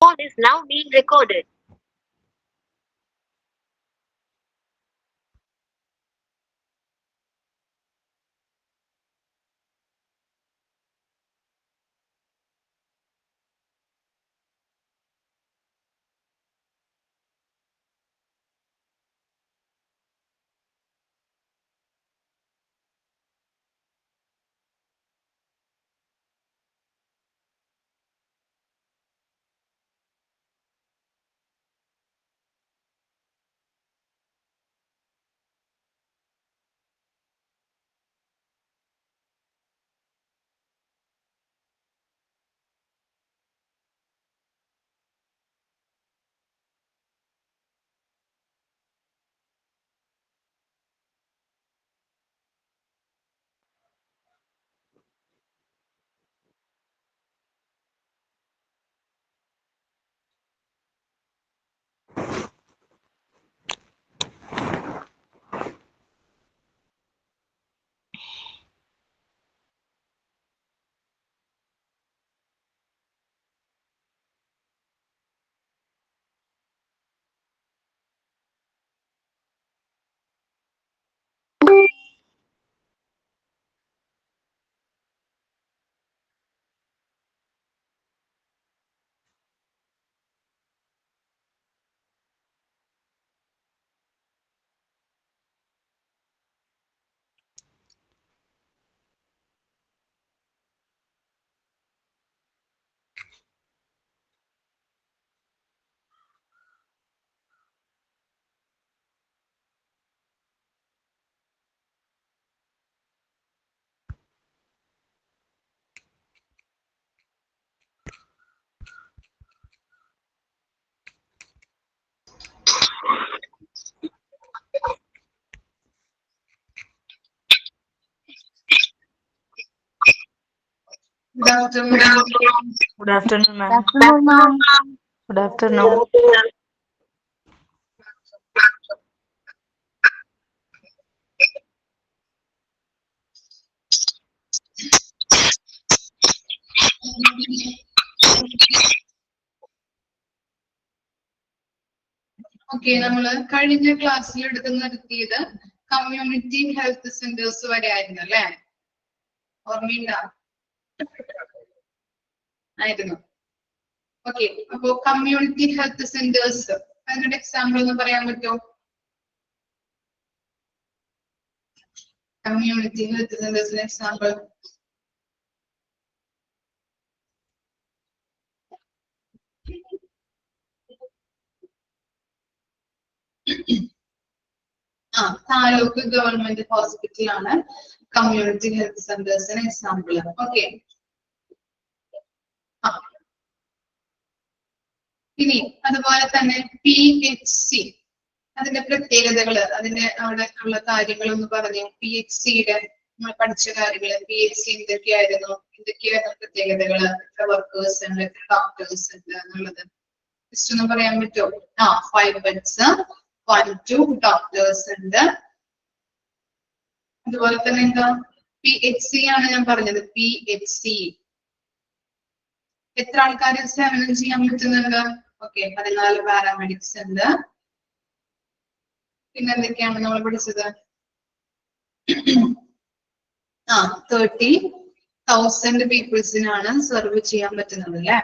Call is now being recorded. Good afternoon. Good afternoon, Good ma'am. afternoon, ma'am. Good afternoon. Okay, നമ്മള് കഴിഞ്ഞ ക്ലാസ്സിൽ എടുത്ത് നിർത്തിയത് community health centres വരെ ആയിരുന്നു അല്ലെ? ഓർമ്മയുണ്ടോ? ആയിരുന്നു. ഓക്കെ, അപ്പോ കമ്മ്യൂണിറ്റി ഹെൽത്ത് സെന്റേഴ്സ് അതിന്റെ എക്സാമ്പിൾ ഒന്ന് പറയാൻ പറ്റുമോ? കമ്മ്യൂണിറ്റി ഹെൽത്ത് സെന്റേഴ്സിന്റെ എക്സാമ്പിൾ. താലൂക്ക് ഗവൺമെന്റ് ഹോസ്പിറ്റലാണ് കമ്മ്യൂണിറ്റി ഹെൽത്ത് സെന്റേഴ്സിന് എക്സാമ്പിൾ. ഓക്കെ, ഇനി അതുപോലെ തന്നെ PHC അതിന്റെ പ്രത്യേകതകള്, അതിന്റെ അവിടെ ഉള്ള കാര്യങ്ങൾ ഒന്ന് പറഞ്ഞു. PHCയുടെ നമ്മൾ പഠിച്ച കാര്യങ്ങള്, PHC എന്തൊക്കെയായിരുന്നു, എന്തൊക്കെയായിരുന്നു പ്രത്യേകതകള്, എത്ര വർക്കേഴ്സ് ഉണ്ട്, എത്ര ഡോക്ടേഴ്സ് ഉണ്ട് എന്നുള്ളത് ജസ്റ്റ് ഒന്ന് പറയാൻ പറ്റുമോ? 5 ബെഡ്സ്, 1-2 ഡോക്ടേഴ്സ് ഉണ്ട്. അതുപോലെ തന്നെ എന്താ PHC ആണ് ഞാൻ പറഞ്ഞത്. PHC എത്ര ആൾക്കാരെ സേവനം ചെയ്യാൻ പറ്റുന്നുണ്ട്? ഓക്കെ, 14 പാരാമെഡിക്സ് ഉണ്ട്. പിന്നെ എന്തൊക്കെയാണ് നമ്മൾ പഠിച്ചത്? 30,000 പീപ്പിൾസിനാണ് സെർവ് ചെയ്യാൻ പറ്റുന്നത് അല്ലെ?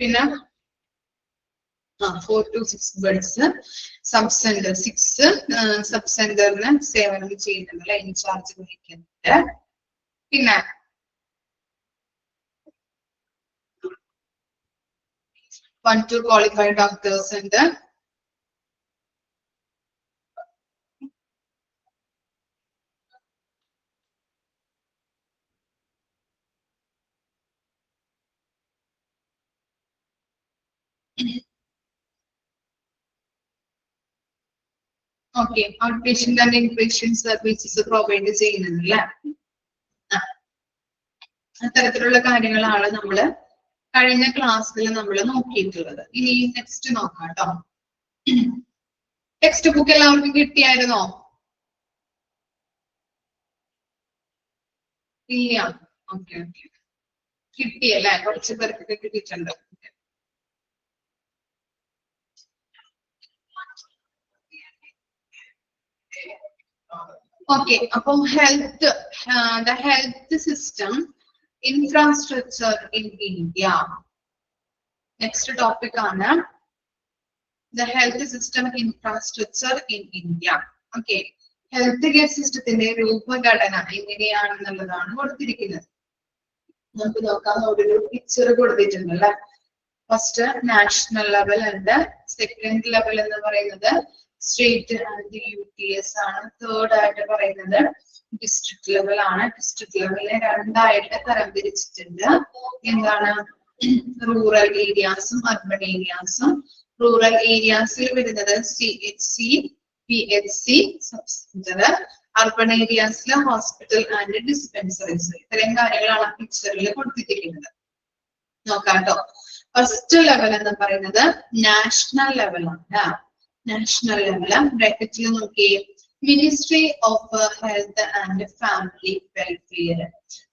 പിന്നെ 4 to 6 beds, sub centre 6 sub സെന്ററിന് സേവനം ചെയ്യുന്നുണ്ട് അല്ലെ, ഇൻചാർജ് വഹിക്കുന്നുണ്ട്. പിന്നെ 1-2 ക്വാളിഫൈഡ് ഡോക്ടേഴ്സ് ഉണ്ട്. Okay, out patient and in patient services provide ചെയ്യുന്നുണ്ട് അല്ലെ? അത്തരത്തിലുള്ള കാര്യങ്ങളാണ് നമ്മള് കഴിഞ്ഞ ക്ലാസ്സിൽ നമ്മൾ നോക്കിയിട്ടുള്ളത്. ഇനി നെക്സ്റ്റ് നോക്കാം കേട്ടോ. ടെക്സ്റ്റ് ബുക്ക് എല്ലാവർക്കും കിട്ടിയായിരുന്നോ? ഇല്ല. ഓക്കെ ഓക്കെ, കിട്ടിയല്ലേ? കുറച്ച് പേർക്കൊക്കെ കിട്ടിയിട്ടുണ്ട്. ഓക്കെ, അപ്പം health, the health system infrastructure in India. Next topic ആണ് the health system infrastructure in India. Okay, health care സിസ്റ്റത്തിന്റെ രൂപഘടന എങ്ങനെയാണെന്നുള്ളതാണ് കൊടുത്തിരിക്കുന്നത്. നമുക്ക് നോക്കാം. ഒരു പിക്ചർ കൊടുത്തിട്ടുണ്ട് അല്ലെ. ഫസ്റ്റ് നാഷണൽ ലെവൽ ഉണ്ട്, സെക്കൻഡ് ലെവൽ എന്ന് പറയുന്നത് സ്റ്റേറ്റ് ആൻഡ് UTS ആണ്, തേർഡ് ആയിട്ട് പറയുന്നത് ഡിസ്ട്രിക്ട് ലെവൽ ആണ്. ഡിസ്ട്രിക്ട് ലെവലിനെ രണ്ടായിട്ട് തരംതിരിച്ചിട്ടുണ്ട്. എന്താണ്? റൂറൽ ഏരിയാസും അർബൻ ഏരിയാസും. റൂറൽ ഏരിയാസിൽ വരുന്നത് CHC, PHC, sub centre. Urban ഏരിയാസിൽ ഹോസ്പിറ്റൽ ആൻഡ് ഡിസ്പെൻസറീസ്. ഇത്രയും കാര്യങ്ങളാണ് പിക്ചറിൽ കൊടുത്തിരിക്കുന്നത്. നോക്കാട്ടോ. ഫസ്റ്റ് ലെവൽ എന്ന് പറയുന്നത് നാഷണൽ ലെവലാണ്. നാഷണൽ ലെവല് ബ്രാക്കറ്റിൽ നോക്കിയേ, ministry of health and family welfare.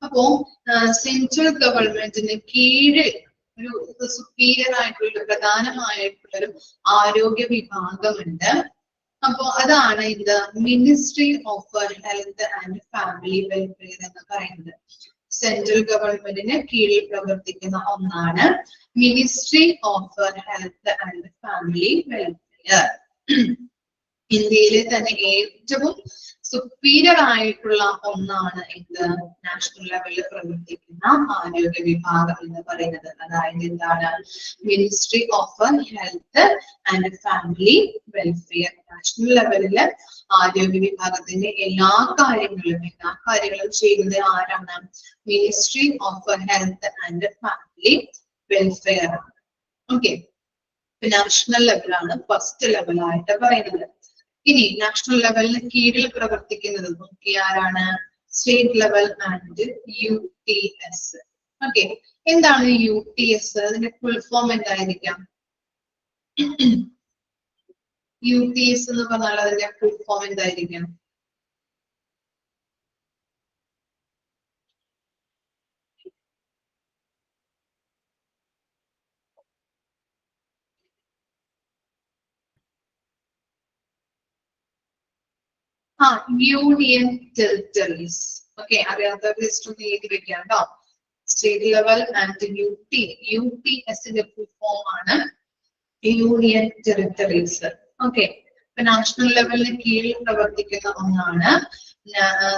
അപ്പോ സെൻട്രൽ ഗവൺമെന്റിന് കീഴിൽ ഒരു സുപ്പീരിയർ ആയിട്ടുള്ള പ്രധാനമായിട്ടുള്ളൊരു ആരോഗ്യ വിഭാഗമുണ്ട്. അപ്പോ അതാണ് ഇത് ministry of health and family welfare എന്ന് പറയുന്നത്. സെൻട്രൽ ഗവൺമെന്റിന് കീഴിൽ പ്രവർത്തിക്കുന്ന ഒന്നാണ് ministry of health and family welfare. ഇന്ത്യയിലെ തന്നെ ഏറ്റവും സുപ്പീരിയർ ആയിട്ടുള്ള ഒന്നാണ് ഇത് നാഷണൽ ലെവലിൽ പ്രവർത്തിക്കുന്ന ആരോഗ്യ വിഭാഗം എന്ന് പറയുന്നത്. അതായത് എന്താണ്? Ministry of health and family welfare. National ലെവലില് ആരോഗ്യ വിഭാഗത്തിന്റെ എല്ലാ കാര്യങ്ങളും ചെയ്യുന്നത് ആരാണ്? Ministry of health and family welfare ആണ്. ഓക്കെ, നാഷണൽ ലെവലാണ് ഫസ്റ്റ് ലെവലായിട്ട് പറയുന്നത്. ഇനി നാഷണൽ ലെവലിന് കീഴിൽ പ്രവർത്തിക്കുന്നത് ആരാണ്? State level and UTS. Okay, എന്താണ് UTS? അതിന്റെ ഫുൾ ഫോം എന്തായിരിക്കാം? UTS എന്ന് പറഞ്ഞാൽ അതിന്റെ ഫുൾ ഫോം എന്തായിരിക്കാം? Union territories. ഓക്കെ, അറിയാത്തവർ ജസ്റ്റ് ഒന്ന് എഴുതി വെക്കാം കേട്ടോ. സ്റ്റേറ്റ് ലെവൽ ആൻഡ് UTSന്റെ ഫുൾ ഫോം ആണ് യൂണിയൻ ടെറിട്ടറീസ്. ഓക്കെ, ഇപ്പൊ നാഷണൽ ലെവലിന് കീഴിൽ പ്രവർത്തിക്കുന്ന ഒന്നാണ്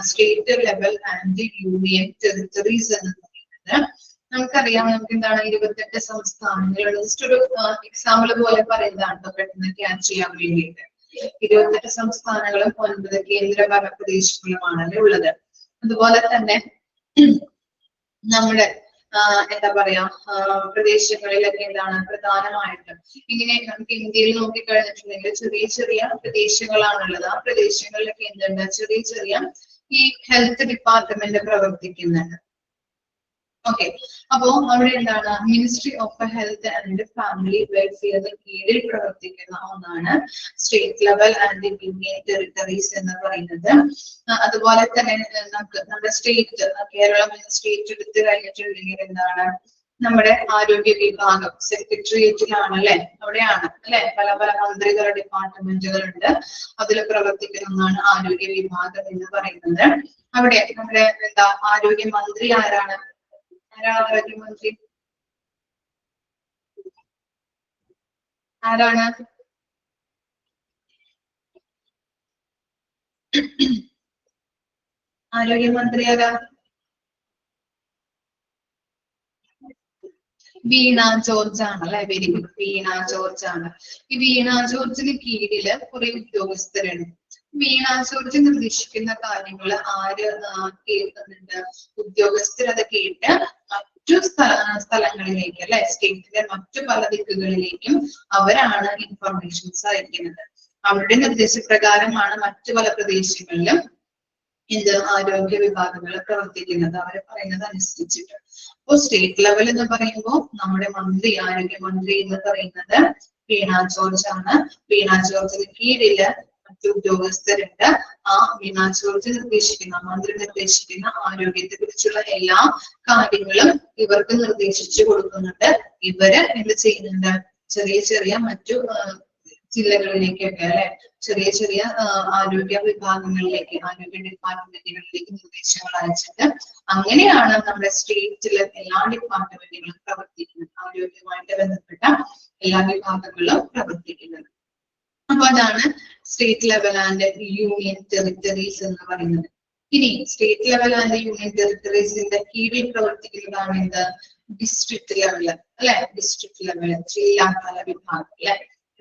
state level and union territories എന്ന് പറയുന്നത്. നമുക്കറിയാം, നമുക്ക് എന്താണ് 28 സംസ്ഥാനങ്ങളുണ്ട്. ജസ്റ്റ് ഒരു എക്സാമ്പിൾ പോലെ പറയുന്നതാണ് പെട്ടെന്ന് ക്യാച്ച് ചെയ്യാൻ വേണ്ടിയിട്ട്. 28 സംസ്ഥാനങ്ങളും 9 കേന്ദ്രഭരണ പ്രദേശങ്ങളുമാണല്ലോ ഉള്ളത്. അതുപോലെ തന്നെ നമ്മുടെ എന്താ പറയാ പ്രദേശങ്ങളിലൊക്കെ എന്താണ് പ്രധാനമായിട്ടും ഇങ്ങനെ നമുക്ക് ഇന്ത്യയിൽ നോക്കിക്കഴിഞ്ഞിട്ടുണ്ടെങ്കിൽ ചെറിയ ചെറിയ പ്രദേശങ്ങളാണുള്ളത്. ആ പ്രദേശങ്ങളിലൊക്കെ എന്തുണ്ട്? ചെറിയ ചെറിയ ഈ ഹെൽത്ത് ഡിപ്പാർട്ട്മെന്റ് പ്രവർത്തിക്കുന്നുണ്ട്. ഓക്കെ, അപ്പോ അവിടെ എന്താണ്? Ministry of health and family വെൽഫെയറിന് കീഴിൽ പ്രവർത്തിക്കുന്ന ഒന്നാണ് state level and union territories എന്ന് പറയുന്നത്. അതുപോലെ തന്നെ നമുക്ക് നമ്മുടെ സ്റ്റേറ്റ്, കേരളം എന്ന സ്റ്റേറ്റ് എടുത്തു കഴിഞ്ഞിട്ടുണ്ടെങ്കിൽ എന്താണ്? നമ്മുടെ ആരോഗ്യ വിഭാഗം സെക്രട്ടേറിയറ്റിലാണ് അല്ലെ, അവിടെയാണ് അല്ലെ. പല പല മന്ത്രിതല ഡിപ്പാർട്ട്മെന്റുകളുണ്ട്. അതിൽ പ്രവർത്തിക്കുന്ന ഒന്നാണ് ആരോഗ്യ വിഭാഗം എന്ന് പറയുന്നത്. അവിടെ നമ്മുടെ എന്താ ആരോഗ്യ മന്ത്രി ആരാണ്? ആരോഗ്യമന്ത്രി ആരാണ്? ആരോഗ്യമന്ത്രി ആരാ? വീണ ജോർജ് ആണ് അല്ലെ. വെരി ഗുഡ്, വീണ ജോർജ് ആണ്. ഈ വീണ ജോർജിന് കീഴില് കുറെ ഉദ്യോഗസ്ഥരുണ്ട്. വീണ ജോർജ് നിർദ്ദേശിക്കുന്ന കാര്യങ്ങൾ ആര് കേൾക്കുന്നുണ്ട്? ഉദ്യോഗസ്ഥർ അത് കേട്ട് മറ്റു സ്ഥലങ്ങളിലേക്ക് അല്ലെ, സ്റ്റേറ്റിന്റെ മറ്റു പല ദിക്കുകളിലേക്കും അവരാണ് ഇൻഫർമേഷൻസ് അയക്കുന്നത്. അവരുടെ നിർദ്ദേശപ്രകാരമാണ് മറ്റു പല പ്രദേശങ്ങളിലും ഇത് ആരോഗ്യ വിഭാഗങ്ങൾ പ്രവർത്തിക്കുന്നത്. അവർ പറയുന്നത് അനുസരിച്ചിട്ട്. അപ്പോൾ സ്റ്റേറ്റ് ലെവൽ എന്ന് പറയുമ്പോൾ നമ്മുടെ മന്ത്രി, ആരോഗ്യമന്ത്രി എന്ന് പറയുന്നത് വീണ ജോർജ് ആണ്. വീണ ജോർജിന് കീഴില് മറ്റു ഉദ്യോഗസ്ഥരുണ്ട്. ആ വീണ ജോർജ് നിർദ്ദേശിക്കുന്ന, മന്ത്രി നിർദ്ദേശിക്കുന്ന ആരോഗ്യത്തെ കുറിച്ചുള്ള എല്ലാ കാര്യങ്ങളും ഇവർക്ക് നിർദ്ദേശിച്ചു കൊടുക്കുന്നുണ്ട്. ഇവര് എന്ത് ചെയ്യുന്നുണ്ട്? ചെറിയ ചെറിയ മറ്റു ജില്ലകളിലേക്കൊക്കെ അല്ലെ, ചെറിയ ചെറിയ ആരോഗ്യ വിഭാഗങ്ങളിലേക്ക്, ആരോഗ്യ ഡിപ്പാർട്ട്മെന്റുകളിലേക്ക് നിർദ്ദേശങ്ങൾ അയച്ചിട്ട് അങ്ങനെയാണ് നമ്മുടെ സ്റ്റേറ്റിലെ എല്ലാ ഡിപ്പാർട്ട്മെന്റുകളും പ്രവർത്തിക്കുന്നത്. ആരോഗ്യവുമായിട്ട് ബന്ധപ്പെട്ട എല്ലാ വിഭാഗങ്ങളും പ്രവർത്തിക്കുന്നത്. അപ്പൊ അതാണ് state level and union territories എന്ന് പറയുന്നത്. ഇനി സ്റ്റേറ്റ് ലെവൽ ആൻഡ് യൂണിയൻ ടെറിട്ടറീസിന്റെ കീഴിൽ പ്രവർത്തിക്കുന്നതാണ് എന്ത്? ഡിസ്ട്രിക്ട് ലെവല് അല്ലെ, ഡിസ്ട്രിക്ട് ലെവല്, ജില്ലാതല വിഭാഗം അല്ലെ.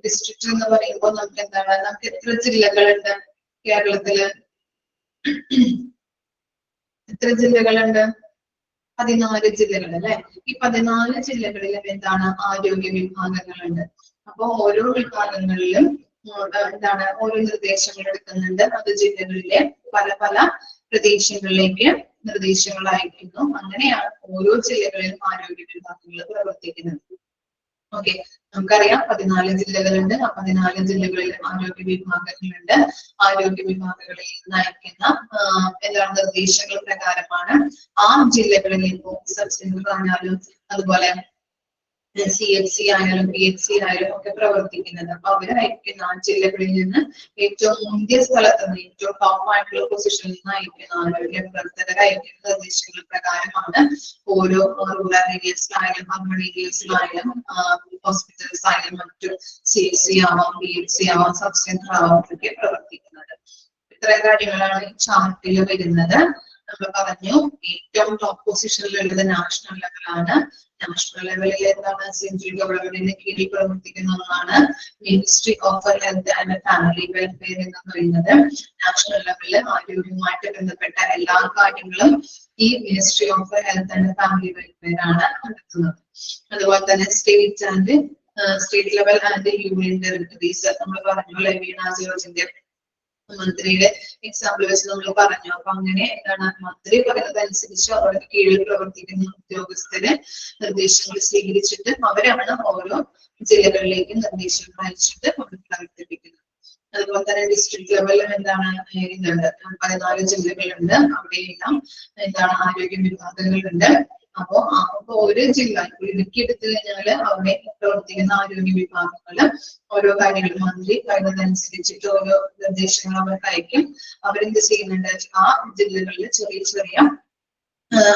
ഡിസ്ട്രിക്ട് എന്ന് പറയുമ്പോൾ നമുക്ക് എന്താണ്, നമുക്ക് എത്ര ജില്ലകളുണ്ട് കേരളത്തില്? എത്ര ജില്ലകളുണ്ട്? 14 ജില്ലകൾ അല്ലെ. ഈ 14 ജില്ലകളിലും എന്താണ്, ആരോഗ്യ വിഭാഗങ്ങളുണ്ട്. അപ്പൊ ഓരോ വിഭാഗങ്ങളിലും എന്താണ്, ഓരോ നിർദ്ദേശങ്ങൾ എടുക്കുന്നുണ്ട്. അത് ജില്ലകളിലെ പല പല പ്രദേശങ്ങളിലേക്ക് നിർദ്ദേശങ്ങൾ അയക്കുന്നു. അങ്ങനെയാണ് ഓരോ ജില്ലകളിലും ആരോഗ്യ വിഭാഗങ്ങൾ പ്രവർത്തിക്കുന്നത്. ഓക്കെ, നമുക്കറിയാം 14 ജില്ലകളുണ്ട്. ആ 14 ജില്ലകളിലും ആരോഗ്യ വിഭാഗങ്ങളുണ്ട്. ആരോഗ്യ വിഭാഗങ്ങളിൽ നിന്ന് അയക്കുന്ന എന്താണ് നിർദ്ദേശങ്ങൾ പ്രകാരമാണ് ആ ജില്ലകളിൽ ഇപ്പോൾ സബ് സെന്റർ ആയാലും അതുപോലെ CHC ആയാലും PHC ആയാലും ഒക്കെ പ്രവർത്തിക്കുന്നത്. അപ്പൊ അവര് അയക്കുന്ന ആ ജില്ലകളിൽ നിന്ന് ഏറ്റവും മുന്തിയ സ്ഥലത്ത് നിന്ന്, ഏറ്റവും ടോപ്പ് ആയിട്ടുള്ള പൊസിഷനിൽ നിന്ന് അയക്കുന്ന ആരോഗ്യ പ്രവർത്തകർ അയക്കുന്ന നിർദ്ദേശങ്ങൾ പ്രകാരമാണ് ഓരോ റൂറൽ ഏരിയസിലായാലും അർബൺ ഏരിയസിലായാലും ഹോസ്പിറ്റൽസ് ആയാലും മറ്റു CHC ആവാം, PHC ആവാം, സബ് സെന്റർ ആവാം ഒക്കെ പ്രവർത്തിക്കുന്നത്. ഇത്രയും കാര്യങ്ങളാണ് ഈ ചാർട്ടിൽ വരുന്നത്. നമ്മൾ പറഞ്ഞു ഏറ്റവും ടോപ്പ് പൊസിഷനിലുള്ളത് നാഷണൽ ലെവലാണ്. നാഷണൽ ലെവലിൽ എന്താണ്, സെൻട്രൽ ഗവൺമെന്റിന്റെ കീഴിൽ പ്രവർത്തിക്കുന്ന ഒന്നാണ് ministry of health and family welfare എന്ന് പറയുന്നത്. നാഷണൽ ലെവലിൽ ആരോഗ്യവുമായിട്ട് ബന്ധപ്പെട്ട എല്ലാ കാര്യങ്ങളും ഈ ministry of health and family welfare ആണ് നടത്തുന്നത്. അതുപോലെ തന്നെ state level and union territories നമ്മൾ പറഞ്ഞു, വീണ ജോർജിന്റെ മന്ത്രിയുടെ എക്സാമ്പിൾ വെച്ച് നമ്മൾ പറഞ്ഞു. അപ്പൊ അങ്ങനെ എന്താണ്, മന്ത്രി പറയുന്നത് അനുസരിച്ച് അവരുടെ കീഴിൽ പ്രവർത്തിക്കുന്ന ഉദ്യോഗസ്ഥര് നിർദ്ദേശങ്ങൾ സ്വീകരിച്ചിട്ട് അവരാണ് ഓരോ ജില്ലകളിലേക്ക് നിർദ്ദേശങ്ങൾ അയച്ചിട്ട് അവർ പ്രവർത്തിപ്പിക്കുന്നത്. അതുപോലെ തന്നെ ഡിസ്ട്രിക്ട് ലെവലിൽ എന്താണ്, ഇതുണ്ട്, 14 ജില്ലകളുണ്ട്. അവിടെയെല്ലാം എന്താണ്, ആരോഗ്യ വിഭാഗങ്ങളുണ്ട്. അപ്പോ ഓരോ ജില്ല, ഇടുക്കി എടുത്തു കഴിഞ്ഞാല് അവിടെ പ്രവർത്തിക്കുന്ന ആരോഗ്യ വിഭാഗങ്ങള് ഓരോ കാര്യങ്ങളും മന്ത്രി പറയുന്നതനുസരിച്ചിട്ട് ഓരോ നിർദ്ദേശങ്ങൾ അവർക്ക് അയക്കും. അവരെന്ത് ചെയ്യുന്നുണ്ട്, ആ ജില്ലകളിൽ ചെറിയ ചെറിയ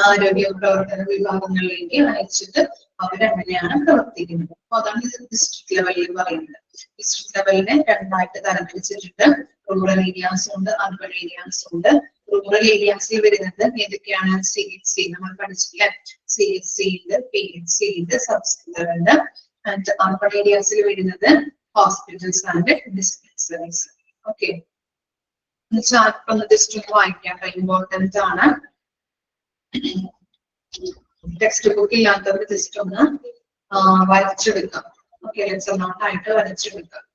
ആരോഗ്യ പ്രവർത്തന വിഭാഗങ്ങളിലേക്ക് അയച്ചിട്ട് അവരങ്ങനെയാണ് പ്രവർത്തിക്കുന്നത്. അപ്പൊ അതാണ് ഡിസ്ട്രിക്ട് ലെവലിൽ പറയുന്നത്. ഡിസ്ട്രിക്ട് ലെവലിനെ രണ്ടായിട്ട് തരംതിരിച്ചിട്ടുണ്ട്. റൂറൽ ഏരിയാസ് ഉണ്ട്, അർബൻ ഏരിയാസ് ഉണ്ട്. റൂറൽ ഏരിയാസിൽ വരുന്നത് ഏതൊക്കെയാണ്? CHC നമ്മൾ പഠിച്ചില്ല, CHC ഉണ്ട്, PHC ഉണ്ട്, സബ് സെന്റർ ഉണ്ട്. ആൻഡ് അർബൻ ഏരിയാസിൽ വരുന്നത് hospitals and dispensaries. Okay, chart ഒന്ന് ജസ്റ്റ് ഒന്ന് വായിക്കാം, ഇമ്പോർട്ടന്റ് ആണ്. ടെക്സ്റ്റ് ബുക്ക് ഇല്ലാത്തവർ ജസ്റ്റ് ഒന്ന് വരച്ചെടുക്കാം. Okay, let's നോട്ടായിട്ട് വരച്ചെടുക്കാം.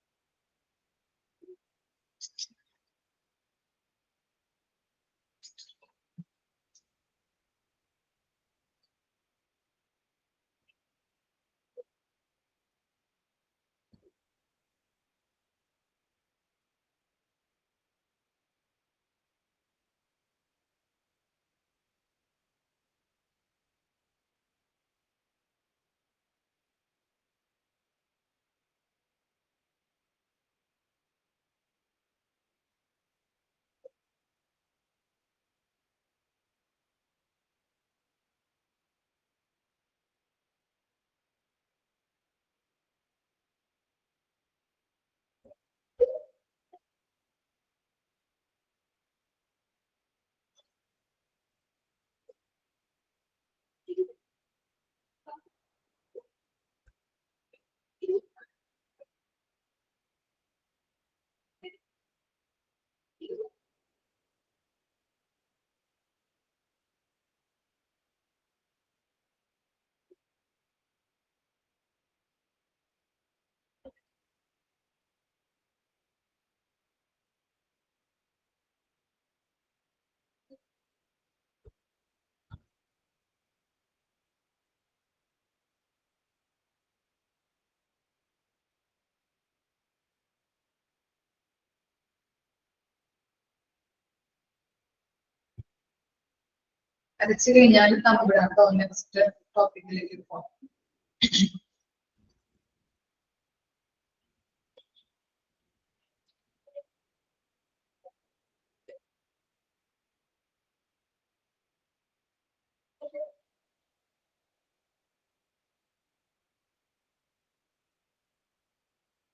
വരച്ചു കഴിഞ്ഞാൽ തമ്പിടാട്ടോ നെക്സ്റ്റ് ടോപ്പിക്കിലേക്ക് പോകാം.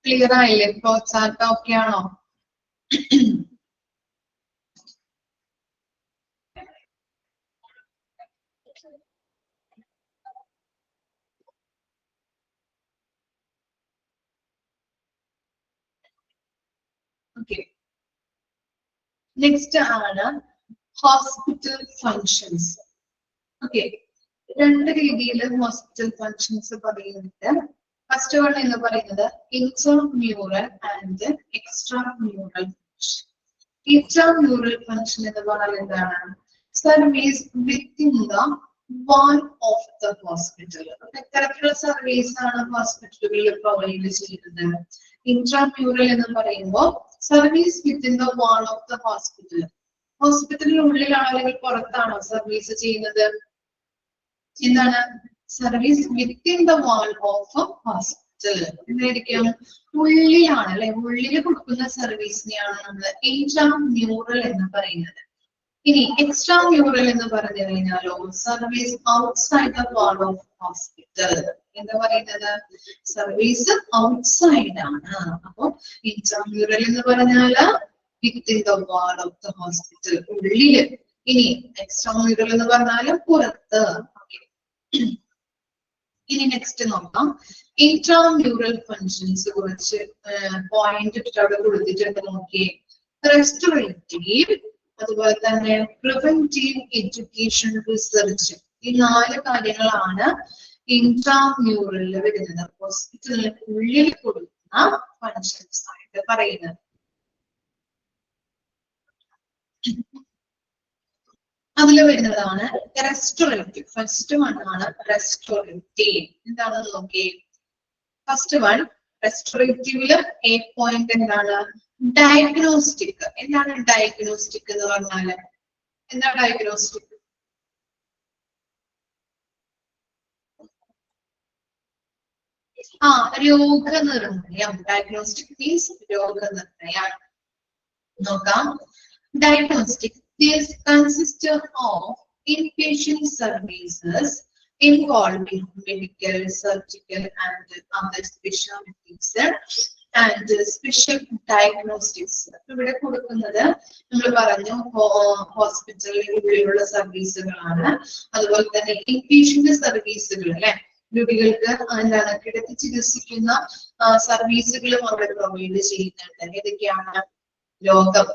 ക്ലിയർ ആയില്ലേ? ഫ്ലോ ചാർട്ട് ഓക്കെ ആണോ? ഓക്കെ, നെക്സ്റ്റ് ആണ് ഹോസ്പിറ്റൽ ഫങ്ഷൻസ്. ഓക്കെ, രണ്ട് രീതിയിൽ ഹോസ്പിറ്റൽ ഫങ്ഷൻസ് പറയുന്നുണ്ട്. ഫസ്റ്റ് വൺ എന്ന് പറയുന്നത് intermural and extramural function. Intermural function എന്ന് പറഞ്ഞാൽ എന്താണ്? Service within the wall of the hospital. എത്തരത്തിലുള്ള സർവീസ് ആണ് ഹോസ്പിറ്റലുകളിൽ പ്രൊവൈഡ് ചെയ്യുന്നത്? ഇന്റർമ്യൂറൽ എന്ന് പറയുമ്പോൾ service within the wall of the hospital. ഹോസ്പിറ്റലിനുള്ളിലാണോ അല്ലെങ്കിൽ പുറത്താണോ സർവീസ് ചെയ്യുന്നത്? എന്താണ്? Service within the wall of hospital. എന്തായിരിക്കും? ഉള്ളിലാണ് അല്ലെ, ഉള്ളിൽ കൊടുക്കുന്ന സർവീസിനെയാണ് നമ്മൾ ഇന്റർമ്യൂറൽ എന്ന് പറയുന്നത്. ഇനി എക്സ്ട്രാമ്യൂറൽ എന്ന് പറഞ്ഞു കഴിഞ്ഞാലോ service outside the wall of hospital. എന്താ പറയുന്നത്? സർവീസ് ഔട്ട്സൈഡ് ആണ്. അപ്പൊ ഇന്റർമ്യൂറൽ എന്ന് പറഞ്ഞാല് within the wall of the hospital, ഉള്ളില്. ഇനി എക്സ്ട്രാമ്യൂറൽ എന്ന് പറഞ്ഞാല് പുറത്ത്. ഇനി നെക്സ്റ്റ് നോക്കാം. ഇൻട്രാമ്യൂറൽ ഫങ്ഷൻസ് കുറച്ച് പോയിന്റ് ഇട്ടിട്ട് അവിടെ കൊടുത്തിട്ടുണ്ട്, നോക്കിയേ. റെസ്റ്റോറേറ്റീവ്, അതുപോലെ തന്നെ പ്രിവെന്റീവ്, എഡ്യൂക്കേഷൻ, റിസർച്ച്. ഈ 4 കാര്യങ്ങളാണ് ഇൻട്രാമ്യൂറലിൽ വരുന്നത്. ഹോസ്പിറ്റലിന് ഉള്ളിൽ കൊടുക്കുന്ന ഫങ്ഷൻസ് ആയിട്ട് പറയുന്നത്. അതിൽ വരുന്നതാണ് റെസ്റ്റോറേറ്റീവ്. ഫസ്റ്റ് വൺ ആണ് റെസ്റ്റോറേറ്റീവ്. എന്താണെന്ന് നോക്കിയേ. ഫസ്റ്റ് വൺ റെസ്റ്റോറേറ്റീവില് എ പോയിന്റ് എന്താണ്? ഡയഗ്നോസ്റ്റിക്. എന്താണ് ഡയഗ്നോസ്റ്റിക് എന്ന് പറഞ്ഞാല്? എന്താ ഡയഗ്നോസ്റ്റിക്? രോഗനിർണയം. ഡയഗ്നോസ്റ്റിക് മീൻസ് രോഗനിർണയം. നോക്കാം. Diagnostic is consisted of inpatient services involving medical, surgical, and other specialties and special diagnostics. ഇവിടെ കൊടുക്കുന്നത് നമ്മൾ പറഞ്ഞു ഹോസ്പിറ്റലിലുള്ള സർവീസുകളാണ്. അതുപോലെ തന്നെ ഇൻപേഷ്യന്റ് സർവീസുകൾ അല്ലെ, രോഗികൾക്ക് എന്താണ് കിടത്തി ചികിത്സിക്കുന്ന സർവീസുകളും അവിടെ പ്രൊവൈഡ് ചെയ്യുന്നുണ്ട്. ഏതൊക്കെയാണ്? രോഗം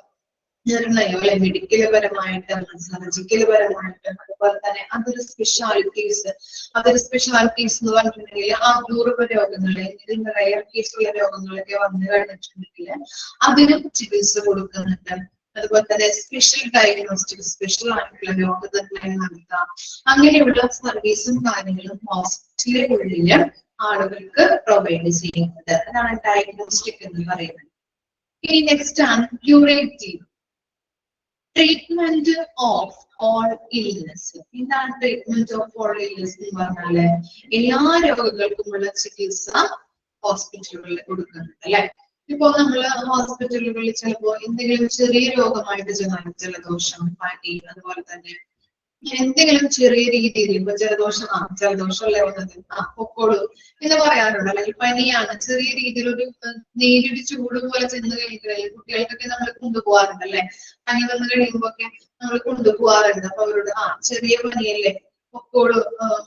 നിർണയം അല്ലെ, മെഡിക്കൽ പരമായിട്ടും സർജിക്കൽ പരമായിട്ടും, അതുപോലെ തന്നെ അതൊരു സ്പെഷ്യാലിറ്റീസ്. അതൊരു സ്പെഷ്യാലിറ്റീസ് എന്ന് പറഞ്ഞിട്ടുണ്ടെങ്കിൽ അപൂർവ രോഗങ്ങൾ, ഇതിന്റെ റയർ കേസുള്ള രോഗങ്ങളൊക്കെ വന്നു കഴിഞ്ഞിട്ടുണ്ടെങ്കിൽ അതിനും ചികിത്സ കൊടുക്കുന്നുണ്ട്. അതുപോലെ തന്നെ സ്പെഷ്യൽ ഡയഗ്നോസ്റ്റിക്, സ്പെഷ്യൽ ആയിട്ടുള്ള രോഗനിർണയം നടത്താം. അങ്ങനെയുള്ള സർവീസും കാര്യങ്ങളും ഹോസ്പിറ്റലിനുള്ളില് ആളുകൾക്ക് പ്രൊവൈഡ് ചെയ്യുന്നത്. അതാണ് ഡയഗ്നോസ്റ്റിക് എന്ന് പറയുന്നത്. ഇനി നെക്സ്റ്റ് ആണ് curative. Treatment of all illness. എന്താണ് ട്രീറ്റ്മെന്റ് ഓഫ് ഓൾ ഇൽനെസ് എന്ന് പറഞ്ഞാല്? എല്ലാ രോഗങ്ങൾക്കുമുള്ള ചികിത്സ ഹോസ്പിറ്റലുകളിൽ കൊടുക്കുന്നുണ്ട് അല്ലെ. ഇപ്പൊ നമ്മള് ഹോസ്പിറ്റലുകളിൽ ചിലപ്പോ എന്തെങ്കിലും ചെറിയ രോഗമായിട്ട് ചെന്നാൽ, ജലദോഷം, പനി, അതുപോലെ തന്നെ എന്തെങ്കിലും ചെറിയ രീതിയിൽ ഇപ്പൊ ജലദോഷമല്ലേ വന്നത്, പൊക്കോളൂ എന്ന് പറയാറുണ്ട്. അല്ലെങ്കിൽ പനിയാണ്, ചെറിയ രീതിയിൽ ഒരു നേരിട്ട് ചൂട് പോലെ ചെന്ന് കഴിഞ്ഞാൽ കുട്ടികൾക്കൊക്കെ നമ്മൾ കൊണ്ടുപോകാറുണ്ട് അല്ലെ. പനി വന്നു കഴിയുമ്പോഴൊക്കെ നമ്മൾ കൊണ്ടുപോകാറുണ്ട്. അപ്പൊ അവരോട് ചെറിയ പനിയല്ലേ, പൊക്കോളൂ,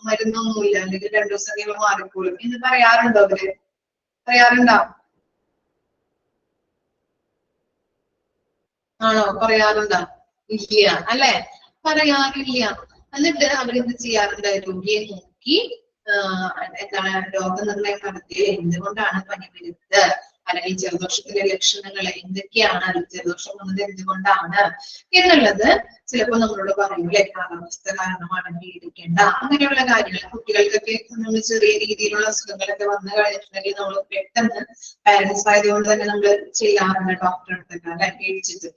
മരുന്നൊന്നുമില്ല, അല്ലെങ്കിൽ 2 ദിവസം കഴിയുമ്പോൾ മാറിക്കോളും എന്ന് പറയാറുണ്ടോ? അവര് പറയാറുണ്ടോ? ആണോ? പറയാറുണ്ടോ? ഇല്ല അല്ലെ, പറയാറില്ല. എന്നിട്ട് അവരെന്ത് ചെയ്യാറുണ്ട്? രോഗിയെ നോക്കി എന്താണ് രോഗനിർണയം നടത്തിയത്, എന്തുകൊണ്ടാണ് പനി വരുന്നത്, അല്ലെങ്കിൽ ജലദോഷത്തിന്റെ ലക്ഷണങ്ങൾ എന്തൊക്കെയാണ്, ജലദോഷം വന്നത് എന്തുകൊണ്ടാണ് എന്നുള്ളത് ചിലപ്പോൾ നമ്മളോട് പറയൂലേ. കാലാവസ്ഥ കാരണമാണ്, പേടിക്കേണ്ട, അങ്ങനെയുള്ള കാര്യങ്ങൾ. കുട്ടികൾക്കൊക്കെ നമ്മൾ ചെറിയ രീതിയിലുള്ള അസുഖങ്ങളൊക്കെ വന്നു കഴിഞ്ഞിട്ടുണ്ടെങ്കിൽ നമ്മൾ പെട്ടെന്ന് പാരന്റ്സ് ആയതുകൊണ്ട് തന്നെ നമ്മൾ ചെയ്യാറുണ്ട് ഡോക്ടറെ അടുത്തൊക്കെ അല്ലെ, പേടിച്ചിട്ട്.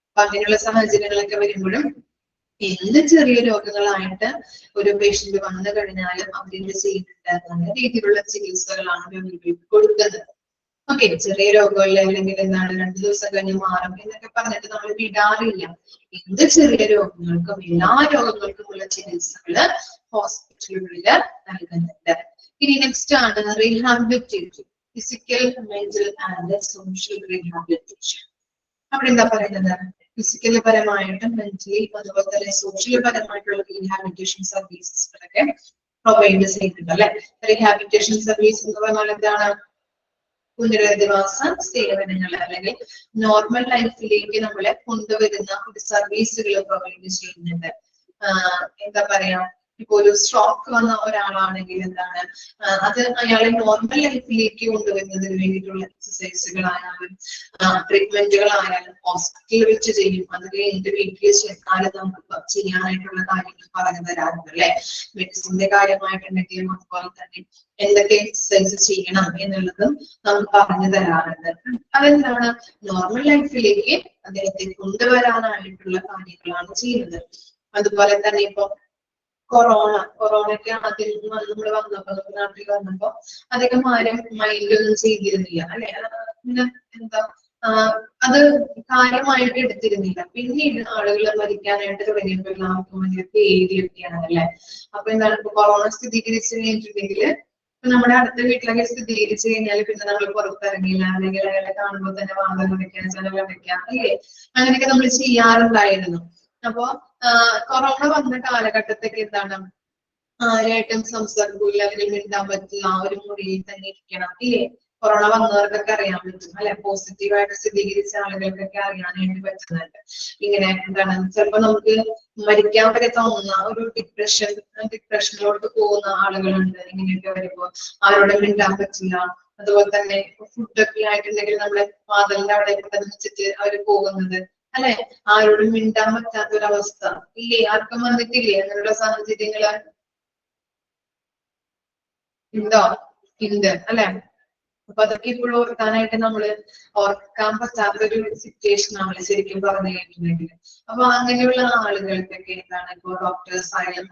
അപ്പൊ അങ്ങനെയുള്ള സാഹചര്യങ്ങളൊക്കെ വരുമ്പോഴും എന്ത് ചെറിയ രോഗങ്ങളായിട്ട് ഒരു പേഷ്യന്റ് വന്നു കഴിഞ്ഞാലും അവരെന്ത് ചെയ്യുന്നുണ്ട്, നല്ല രീതിയിലുള്ള ചികിത്സകളാണ് രോഗികൾക്ക് കൊടുക്കുന്നത്. ഓക്കെ, ചെറിയ രോഗങ്ങളിൽ അല്ലെങ്കിൽ എന്താണ് 2 ദിവസം കഴിഞ്ഞ് മാറും എന്നൊക്കെ പറഞ്ഞിട്ട് നമ്മൾ വിടാറില്ല. എന്ത് ചെറിയ രോഗങ്ങൾക്കും എല്ലാ രോഗങ്ങൾക്കുമുള്ള ചികിത്സകള് ഹോസ്പിറ്റലുകളിൽ നൽകുന്നുണ്ട്. ഇനി നെക്സ്റ്റ് ആണ് rehabilitation, physical, mental and social rehabilitation. അവിടെ എന്താ പറയുന്നത്, ഫിസിക്കൽ പരമായിട്ടും മെന്റലി അതുപോലെ തന്നെ സോഷ്യൽ പരമായിട്ടുള്ള റീഹാബിലിറ്റേഷൻ സർവീസസുകളൊക്കെ പ്രൊവൈഡ് ചെയ്യുന്നുണ്ട് അല്ലെ. റീഹാബിലിറ്റേഷൻ സർവീസ് എന്ന് പറഞ്ഞാൽ എന്താണ്, പുനരധിവാസ സേവനങ്ങൾ അല്ലെങ്കിൽ നോർമൽ ലൈഫിലേക്ക് നമ്മളെ കൊണ്ടുവരുന്ന ഒരു സർവീസുകൾ പ്രൊവൈഡ് ചെയ്യുന്നുണ്ട്. എന്താ പറയാ, ഇപ്പൊ ഒരു സ്ട്രോക്ക് വന്ന ഒരാളാണെങ്കിൽ എന്താണ്, അത് അയാളെ നോർമൽ ലൈഫിലേക്ക് കൊണ്ടുവരുന്നതിന് വേണ്ടിയിട്ടുള്ള എക്സസൈസുകളായാലും ട്രീറ്റ്മെന്റുകളായാലും ഹോസ്പിറ്റലിൽ വെച്ച് ചെയ്യും. അത് കഴിഞ്ഞിട്ട് വീട്ടിൽ ചെന്നാലും നമുക്ക് ചെയ്യാനായിട്ടുള്ള കാര്യങ്ങൾ പറഞ്ഞു തരാറുണ്ട് അല്ലെ. മെഡിസിന്റെ കാര്യമായിട്ടുണ്ടെങ്കിലും അതുപോലെ തന്നെ എന്തൊക്കെ എക്സസൈസ് ചെയ്യണം എന്നുള്ളതും നമുക്ക് പറഞ്ഞു തരാറുണ്ട്. അതെന്താണ്, നോർമൽ ലൈഫിലേക്ക് അദ്ദേഹത്തെ കൊണ്ടുവരാനായിട്ടുള്ള കാര്യങ്ങളാണ് ചെയ്യുന്നത്. അതുപോലെ തന്നെ ഇപ്പൊ കൊറോണയ്ക്ക് ആദ്യം നമ്മൾ വന്നപ്പോ നാട്ടിൽ വന്നപ്പോ അധികം ആരും മൈൻഡൊന്നും ചെയ്തിരുന്നില്ല അല്ലെ. പിന്നെ എന്താ അത് കാര്യമായിട്ട് എടുത്തിരുന്നില്ല. പിന്നീട് ആളുകൾ മരിക്കാനായിട്ട് തുടങ്ങിയപ്പോൾ എല്ലാവർക്കും ഭയങ്കര പേടിയൊക്കെയാണ് അല്ലെ. അപ്പൊ എന്താണ്, ഇപ്പൊ കൊറോണ സ്ഥിരീകരിച്ചു കഴിഞ്ഞിട്ടുണ്ടെങ്കിൽ നമ്മുടെ അടുത്ത വീട്ടിലൊക്കെ സ്ഥിരീകരിച്ചു കഴിഞ്ഞാൽ പിന്നെ നമ്മൾ പുറത്തിറങ്ങില്ല, അല്ലെങ്കിൽ അയാളെ കാണുമ്പോൾ തന്നെ വാങ്ങാൻ വെക്കാം, ചെലവ് വെക്കാം അല്ലേ, അങ്ങനെയൊക്കെ നമ്മൾ ചെയ്യാറുണ്ടായിരുന്നു. അപ്പോ കൊറോണ വന്ന കാലഘട്ടത്തൊക്കെ എന്താണ്, ആരായിട്ടും സംസാരിക്കൂല, അല്ലെങ്കിൽ മിണ്ടാൻ പറ്റില്ല, ആ ഒരു മുറിയിൽ തന്നെ ഇരിക്കണം ഇല്ലേ. കൊറോണ വന്നവർക്കൊക്കെ അറിയാൻ പറ്റും അല്ലെ, പോസിറ്റീവായിട്ട് സ്ഥിരീകരിച്ച ആളുകൾക്കൊക്കെ അറിയാനായിട്ട് പറ്റുന്നുണ്ട്. ഇങ്ങനെ എന്താണ്, ചിലപ്പോ നമുക്ക് മരിക്കാൻ വരെ തോന്നുന്ന ഒരു ഡിപ്രഷനിലോട്ട് പോകുന്ന ആളുകളുണ്ട്. ഇങ്ങനെയൊക്കെ വരുമ്പോ ആരോടും മിണ്ടാൻ പറ്റില്ല. അതുപോലെ തന്നെ ഫുഡൊക്കെ ആയിട്ടുണ്ടെങ്കിൽ നമ്മളെ വാതിലിന്റെ അവിടെ വെച്ചിട്ട് അവര് പോകുന്നത് അല്ലെ, ആരോടും മിണ്ടാൻ പറ്റാത്തൊരവസ്ഥ ഇല്ലേ, ആർക്കും വന്നിട്ടില്ലേ അങ്ങനെയുള്ള സാഹചര്യങ്ങള് ഉണ്ടോ? ഉണ്ട് അല്ലെ. അപ്പൊ അതൊക്കെ ഇപ്പോഴും ഓർക്കാനായിട്ട് നമ്മള് ഓർക്കാൻ പറ്റാത്തൊരു സിറ്റുവേഷൻ ആണ് ശരിക്കും പറഞ്ഞു കഴിഞ്ഞിട്ടുണ്ടെങ്കിൽ. അപ്പൊ അങ്ങനെയുള്ള ആളുകൾക്കൊക്കെ എന്താണ്, ഇപ്പൊ ഡോക്ടേഴ്സ് ആയാലും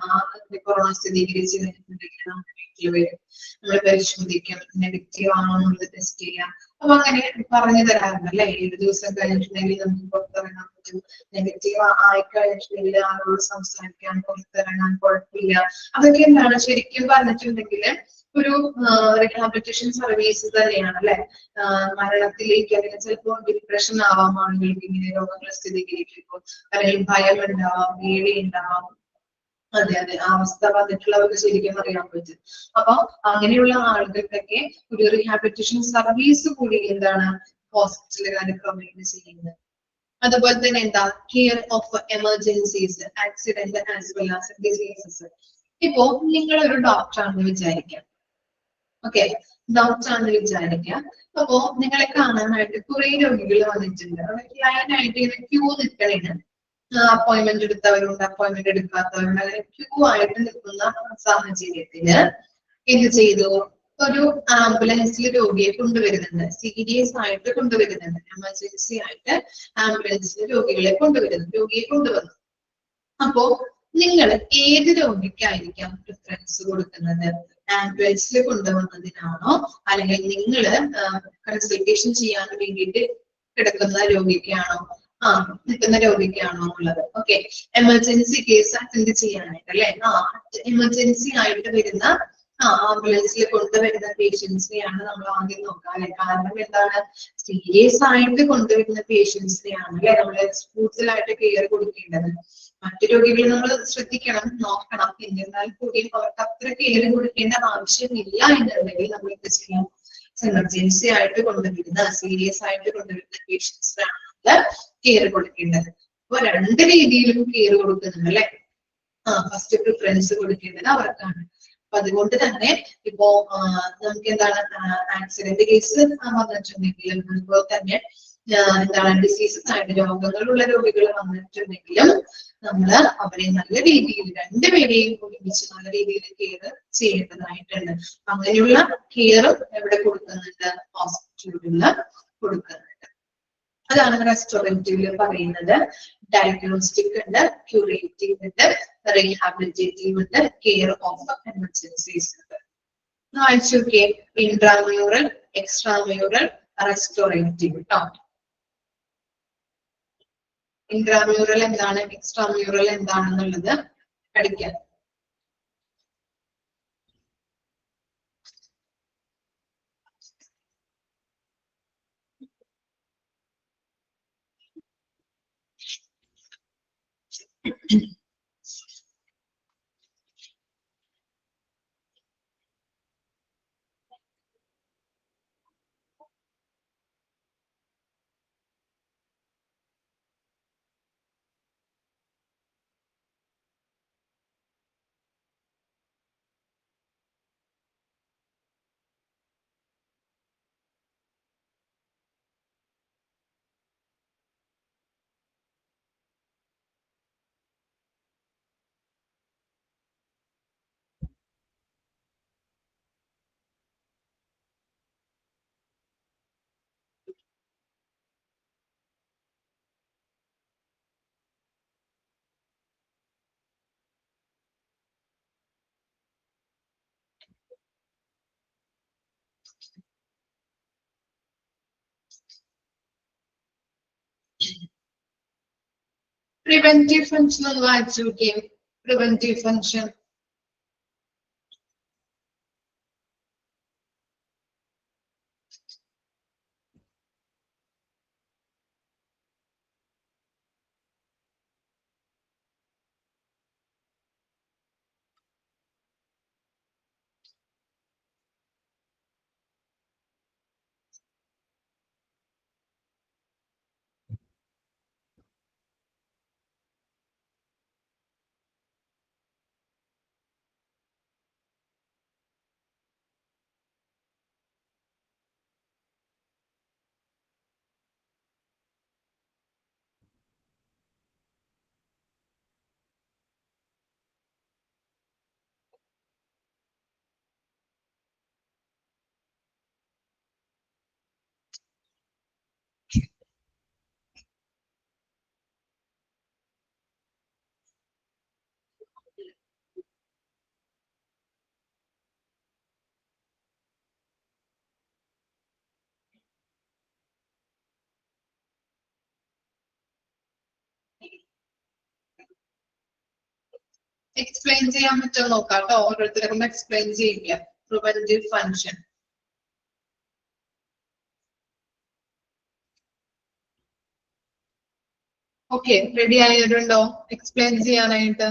കൊറോണ സ്ഥിരീകരിച്ച് കഴിഞ്ഞിട്ടുണ്ടെങ്കിൽ നമ്മുടെ വീട്ടിൽ വരും, നമ്മൾ പരിശോധിക്കും, നെഗറ്റീവ് ആണോ എന്നുള്ളത് ടെസ്റ്റ് ചെയ്യാം. അപ്പൊ അങ്ങനെ പറഞ്ഞു തരാറുണ്ട് അല്ലെ. 7 ദിവസം കഴിഞ്ഞിട്ടുണ്ടെങ്കിൽ നമുക്ക് പുറത്തിറങ്ങാൻ പറ്റും, നെഗറ്റീവ് ആയിക്കഴിഞ്ഞിട്ടുണ്ടെങ്കിൽ ആളോട് സംസാരിക്കാൻ പുറത്തിറങ്ങാൻ കുഴപ്പമില്ല. അതൊക്കെ എന്താണ് ശരിക്കും പറഞ്ഞിട്ടുണ്ടെങ്കിൽ ഒരു റീഹാബിലിറ്റേഷൻ സർവീസ് തന്നെയാണ് അല്ലെ. മരണത്തിലേക്ക് അല്ലെങ്കിൽ ചിലപ്പോൾ ഡിപ്രഷൻ ആവാം ആളുകൾക്ക് ഇങ്ങനെ രോഗങ്ങൾ സ്ഥിരീകരിക്കുമ്പോൾ, അല്ലെങ്കിൽ ഭയം ഉണ്ടാവാം, പേടി ഉണ്ടാവാം. അതെ അതെ, ആ അവസ്ഥ വന്നിട്ടുള്ളവർക്ക് ശരിക്കും അറിയാൻ പറ്റും. അപ്പൊ അങ്ങനെയുള്ള ആളുകൾക്കൊക്കെ ഒരു റീഹാബിലിറ്റേഷൻ സർവീസ് കൂടി എന്താണ് ഹോസ്പിറ്റലുകാർ പ്രൊവൈഡ് ചെയ്യുന്നത്. അതുപോലെ തന്നെ എന്താ, care of emergencies, accident as well as diseases. ഇപ്പോ നിങ്ങൾ ഒരു ഡോക്ടറാണെന്ന് വിചാരിക്കാം. ഓക്കെ, ഡോക്ടർ ആണെന്ന് വിചാരിക്കാം. അപ്പോ നിങ്ങളെ കാണാനായിട്ട് കുറെ രോഗികൾ വന്നിട്ടുണ്ട്. അവർക്ക് ലൈനായിട്ട് ഇങ്ങനെ ക്യൂ നിൽക്കണേന്, അപ്പോയിന്റ്മെന്റ് എടുത്തവരുണ്ട്, അപ്പോയിന്റ്മെന്റ് എടുക്കാത്തവരുണ്ട്. അങ്ങനെ ക്യൂ ആയിട്ട് നിൽക്കുന്ന സാഹചര്യത്തില് എന്ത് ചെയ്തു, ഒരു ആംബുലൻസിൽ രോഗിയെ കൊണ്ടുവരുന്നുണ്ട്, സീരിയസ് ആയിട്ട് കൊണ്ടുവരുന്നുണ്ട്, എമർജൻസി ആയിട്ട് ആംബുലൻസിൽ രോഗിയെ കൊണ്ടുവന്നു. അപ്പോ നിങ്ങൾ ഏത് രോഗിക്കായിരിക്കാം പ്രിഫറൻസ് കൊടുക്കുന്നത്? ആംബുലൻസിൽ കൊണ്ടുവന്നതിനാണോ, അല്ലെങ്കിൽ നിങ്ങൾ കൺസൾട്ടേഷൻ ചെയ്യാൻ വേണ്ടിയിട്ട് കിടക്കുന്ന രോഗിക്കാണോ, നിൽക്കുന്ന രോഗിക്കാണോ എന്നുള്ളത്. ഓക്കെ, എമർജൻസി കേസ് അറ്റൻഡ് ചെയ്യാനായിട്ട് അല്ലെ. എമർജൻസി ആയിട്ട് വരുന്ന ആംബുലൻസിൽ കൊണ്ടുവരുന്ന പേഷ്യൻസിനെയാണ് നമ്മൾ ആദ്യം നോക്കുക അല്ലെ. കാരണം എന്താണ്, സീരിയസ് ആയിട്ട് കൊണ്ടുവരുന്ന പേഷ്യൻസിനെയാണ് അല്ലെ നമ്മള് കൂടുതലായിട്ട് കെയർ കൊടുക്കേണ്ടത്. മറ്റു രോഗികൾ നമ്മൾ ശ്രദ്ധിക്കണം, നോക്കണം. എന്നിരുന്നാൽ കൂടിയും അവർക്ക് അത്ര കെയർ കൊടുക്കേണ്ട ആവശ്യമില്ല എന്നുണ്ടെങ്കിൽ നമ്മൾ എന്ത് ചെയ്യാം, എമർജൻസി ആയിട്ട് കൊണ്ടുവരുന്ന സീരിയസ് ആയിട്ട് കൊണ്ടുവരുന്ന പേഷ്യൻസിനാണ് നമ്മൾ കെയർ കൊടുക്കേണ്ടത്. അപ്പൊ 2 രീതിയിലും കെയർ കൊടുക്കുന്നുണ്ട് അല്ലെ. ഫസ്റ്റ് പ്രിഫറൻസ് കൊടുക്കേണ്ടത് അവർക്കാണ്. അപ്പൊ അതുകൊണ്ട് തന്നെ ഇപ്പോ നമുക്ക് എന്താണ്, ആക്സിഡന്റ് കേസ് വന്നിട്ടുണ്ടെങ്കിലും അതുപോലെ തന്നെ എന്താണ് ഡിസീസസ് ആയിട്ട് രോഗങ്ങളുള്ള രോഗികൾ വന്നിട്ടുണ്ടെങ്കിലും നമ്മള് അവരെ നല്ല രീതിയിൽ 2 പേരെയും ഒരുമിച്ച് നല്ല രീതിയിൽ കെയർ ചെയ്യേണ്ടതായിട്ടുണ്ട്. അങ്ങനെയുള്ള കെയറും എവിടെ കൊടുക്കുന്നുണ്ട്, ഹോസ്പിറ്റലുകളിൽ കൊടുക്കുന്നുണ്ട്. അതാണ് റെസ്റ്റോറന്റിൽ പറയുന്നത് ഡയഗ്നോസ്റ്റിക് ഉണ്ട്, ക്യൂറേറ്റീവ് ഉണ്ട്, റീഹാബിലിറ്റേറ്റീവ് ഉണ്ട്, കെയർ ഓഫ് എമർജൻസീസ് ഉണ്ട്. വായിച്ചു നോക്കിയേ. ഇൻട്രാമ്യൂറൽ, എക്സ്ട്രാമ്യൂറൽ, റെസ്റ്റോറേറ്റീവ് കേട്ടോ. ഇൻട്രാമ്യൂറൽ എന്താണ്, എക്സ്ട്രാമ്യൂറൽ എന്താണെന്നുള്ളത് പഠിക്കാം. പ്രിവെന്റീവ് ഫംഗ്ഷൻ ഒന്ന് വായിച്ചു നോക്കിയേ. പ്രിവെന്റീവ് ഫംഗ്ഷൻ എക്സ്പ്ലെയിൻ ചെയ്യാൻ പറ്റുമോ നോക്കാം കേട്ടോ. ഓരോരുത്തർക്കും എക്സ്പ്ലെയിൻ ചെയ്യിക്കാം പ്രിവെന്റീവ് ഫംഗ്ഷൻ. ഓക്കെ, റെഡി ആയവരുണ്ടോ എക്സ്പ്ലെയിൻ ചെയ്യാനായിട്ട്?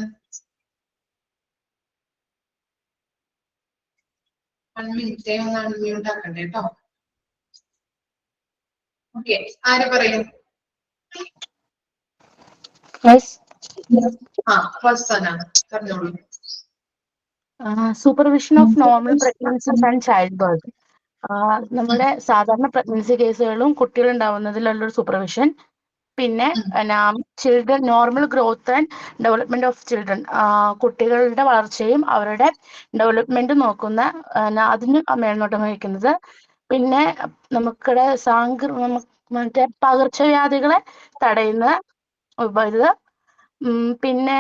മിനിറ്റ് ഒന്ന് അൺമ്യൂട്ട് ആക്കണ്ടേ കേട്ടോ. ഓക്കെ, ആര് പറയും? ഫസ്റ്റ് പറഞ്ഞോളൂ. Supervision of normal pregnancies and child birth. നമ്മുടെ സാധാരണ പ്രഗ്നൻസി കേസുകളും കുട്ടികളുണ്ടാവുന്നതിലുള്ളൊരു സൂപ്പർവിഷൻ. പിന്നെ children normal growth and development of children, കുട്ടികളുടെ വളർച്ചയും അവരുടെ ഡെവലപ്മെന്റ് നോക്കുന്ന അതിന് മേൽനോട്ടം വഹിക്കുന്നത്. പിന്നെ നമുക്കിടെ മറ്റേ പകർച്ചവ്യാധികളെ തടയുന്ന ഇത്. പിന്നെ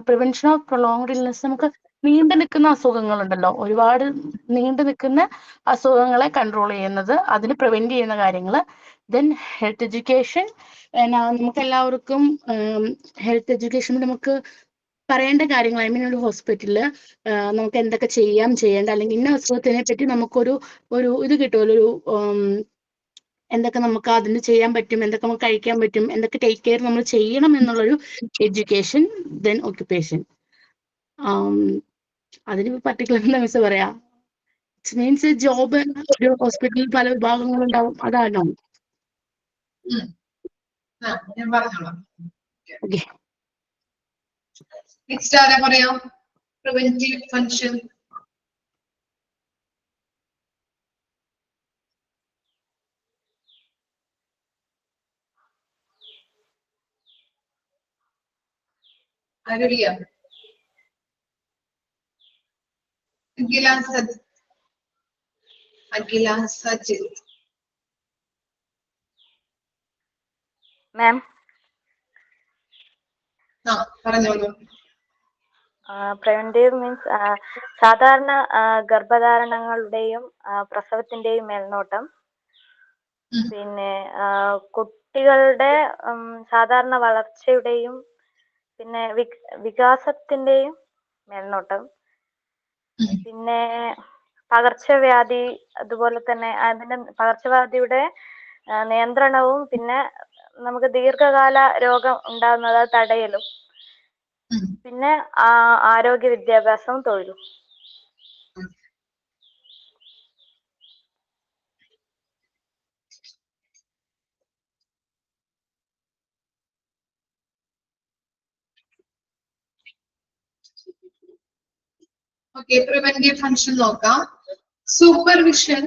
പ്രിവെൻഷൻ ഓഫ് പ്രൊലോങ്ഡ് ഇൽനെസ്, നമുക്ക് നീണ്ടു നിൽക്കുന്ന അസുഖങ്ങളുണ്ടല്ലോ, ഒരുപാട് നീണ്ടു നിൽക്കുന്ന അസുഖങ്ങളെ കൺട്രോൾ ചെയ്യുന്നത്, അതിന് പ്രിവെന്റ് ചെയ്യുന്ന കാര്യങ്ങൾ. Then health education. നമുക്ക് എല്ലാവർക്കും ഹെൽത്ത് എഡ്യൂക്കേഷൻ നമുക്ക് പറയേണ്ട കാര്യങ്ങൾ, ഐ മീൻ ഒരു ഹോസ്പിറ്റലില് നമുക്ക് എന്തൊക്കെ ചെയ്യേണ്ട, അല്ലെങ്കിൽ ഇന്ന അസുഖത്തിനെ പറ്റി നമുക്കൊരു ഇത് കിട്ടുമല്ലോ, ഒരു എന്തൊക്കെ നമുക്ക് അതിന് ചെയ്യാൻ പറ്റും, എന്തൊക്കെ നമുക്ക് കഴിക്കാൻ പറ്റും, എന്തൊക്കെ ടേക്ക് കെയർ നമ്മൾ ചെയ്യണം എന്നുള്ളൊരു എഡ്യൂക്കേഷൻ. Then occupation. അതിന് പർട്ടിക്കുലർ മിസ് പറയാ, ഇറ്റ് മീൻസ് ജോബ്. ഒരു ഹോസ്പിറ്റലിൽ പല വിഭാഗങ്ങളുണ്ടാവും, അതാണോ? ഞാൻ പറഞ്ഞോളാം. ഓക്കെ, നെക്സ്റ്റ് ആരാ പറയാം? Preventive function. ആരറിയാം? അഖില സജിത്. മാം പറഞ്ഞോളൂ. പ്രിവെന്റീവ് മീൻസ് സാധാരണ ഗർഭധാരണങ്ങളുടെയും പ്രസവത്തിന്റെയും മേൽനോട്ടം, പിന്നെ കുട്ടികളുടെ സാധാരണ വളർച്ചയുടെയും പിന്നെ വികാസത്തിന്റെയും മേൽനോട്ടം, പിന്നെ പകർച്ചവ്യാധി, അതുപോലെ തന്നെ അതിന്റെ പകർച്ചവ്യാധിയുടെ നിയന്ത്രണവും, പിന്നെ നമുക്ക് ദീർഘകാല രോഗം ഉണ്ടാകുന്നത് തടയലും, പിന്നെ ആരോഗ്യ വിദ്യാഭ്യാസവും തൊഴിലും. ഓക്കെ, പ്രിവെന്റീവ് ഫംഗ്ഷൻ നോക്കാം. Supervision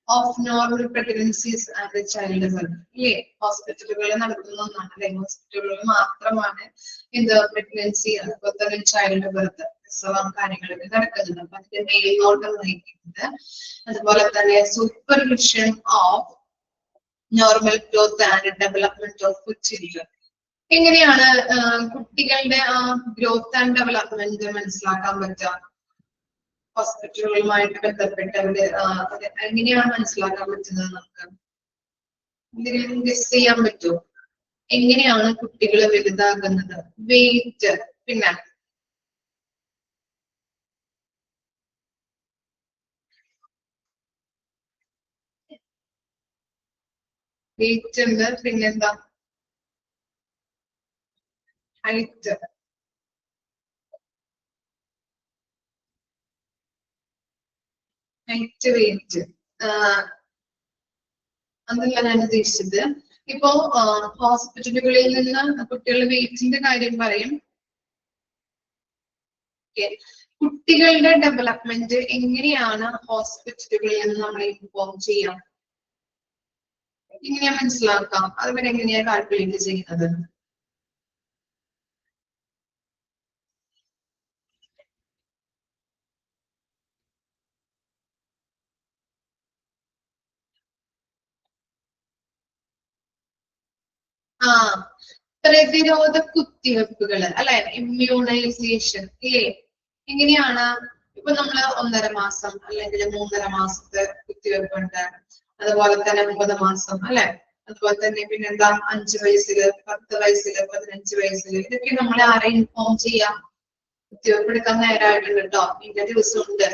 of normal pregnancies and child birth. ഇല്ലേ, ഹോസ്പിറ്റലുകളിൽ നടത്തുന്ന ഒന്നാണ് അല്ലെ, ഹോസ്പിറ്റലുകളിൽ മാത്രമാണ് ഇത് പ്രഗ്നൻസി അതുപോലെ തന്നെ ചൈൽഡ് ബർത്ത് പ്രസവം കാര്യങ്ങളൊക്കെ നടക്കുന്നത്. അപ്പൊ അതിന്റെ മേൽനോട്ടം വഹിക്കുന്നത്, അതുപോലെ തന്നെ supervision of normal growth and development of children. എങ്ങനെയാണ് കുട്ടികളുടെ ആ ഗ്രോത്ത് ആൻഡ് ഡെവലപ്മെന്റ് മനസ്സിലാക്കാൻ പറ്റുക? ഹോസ്പിറ്റലുകളുമായിട്ട് ബന്ധപ്പെട്ട് എങ്ങനെയാണ് മനസ്സിലാക്കാൻ പറ്റുന്നത്? നമുക്ക് എന്തെങ്കിലും ഗസ് ചെയ്യാൻ പറ്റുമോ? എങ്ങനെയാണ് കുട്ടികൾ വലുതാകുന്നത്? വെയിറ്റ്, പിന്നെ വെയിറ്റ് ഉണ്ട്, പിന്നെന്താ ഹൈറ്റ്, ഹൈറ്റ് വെയിറ്റ് അതല്ല ഞാൻ ഉദ്ദേശിച്ചത്. ഇപ്പോ ഹോസ്പിറ്റലുകളിൽ നിന്ന് കുട്ടികളുടെ വെയിറ്റിന്റെ കാര്യം പറയും. കുട്ടികളുടെ ഡെവലപ്മെന്റ് എങ്ങനെയാണ് ഹോസ്പിറ്റലുകളിൽ നിന്ന് നമ്മൾ ഇൻഫോം ചെയ്യാം? എങ്ങനെയാ മനസ്സിലാക്കാം? അതുവരെ എങ്ങനെയാ കാൽക്കുലേറ്റ് ചെയ്യുന്നത്? പ്രതിരോധ കുത്തിവെപ്പുകൾ അല്ലെ, ഇമ്മ്യൂണൈസേഷൻ ഇല്ലേ? എങ്ങനെയാണ്? ഇപ്പൊ നമ്മള് 1.5 മാസം അല്ലെങ്കിൽ 3.5 മാസത്തെ കുത്തിവെപ്പുണ്ട്, അതുപോലെ തന്നെ 9 മാസം അല്ലെ, അതുപോലെ തന്നെ പിന്നെന്താ 5 വയസ്സില്, 10 വയസ്സില്, 15 വയസ്സില്, ഇതൊക്കെ നമ്മളെ ആരെ ഇൻഫോം ചെയ്യാം? കുത്തിവെപ്പ് എടുക്കാൻ നേരമായിട്ടുണ്ട് കേട്ടോ, ഇന്ന ദിവസം ഉണ്ട്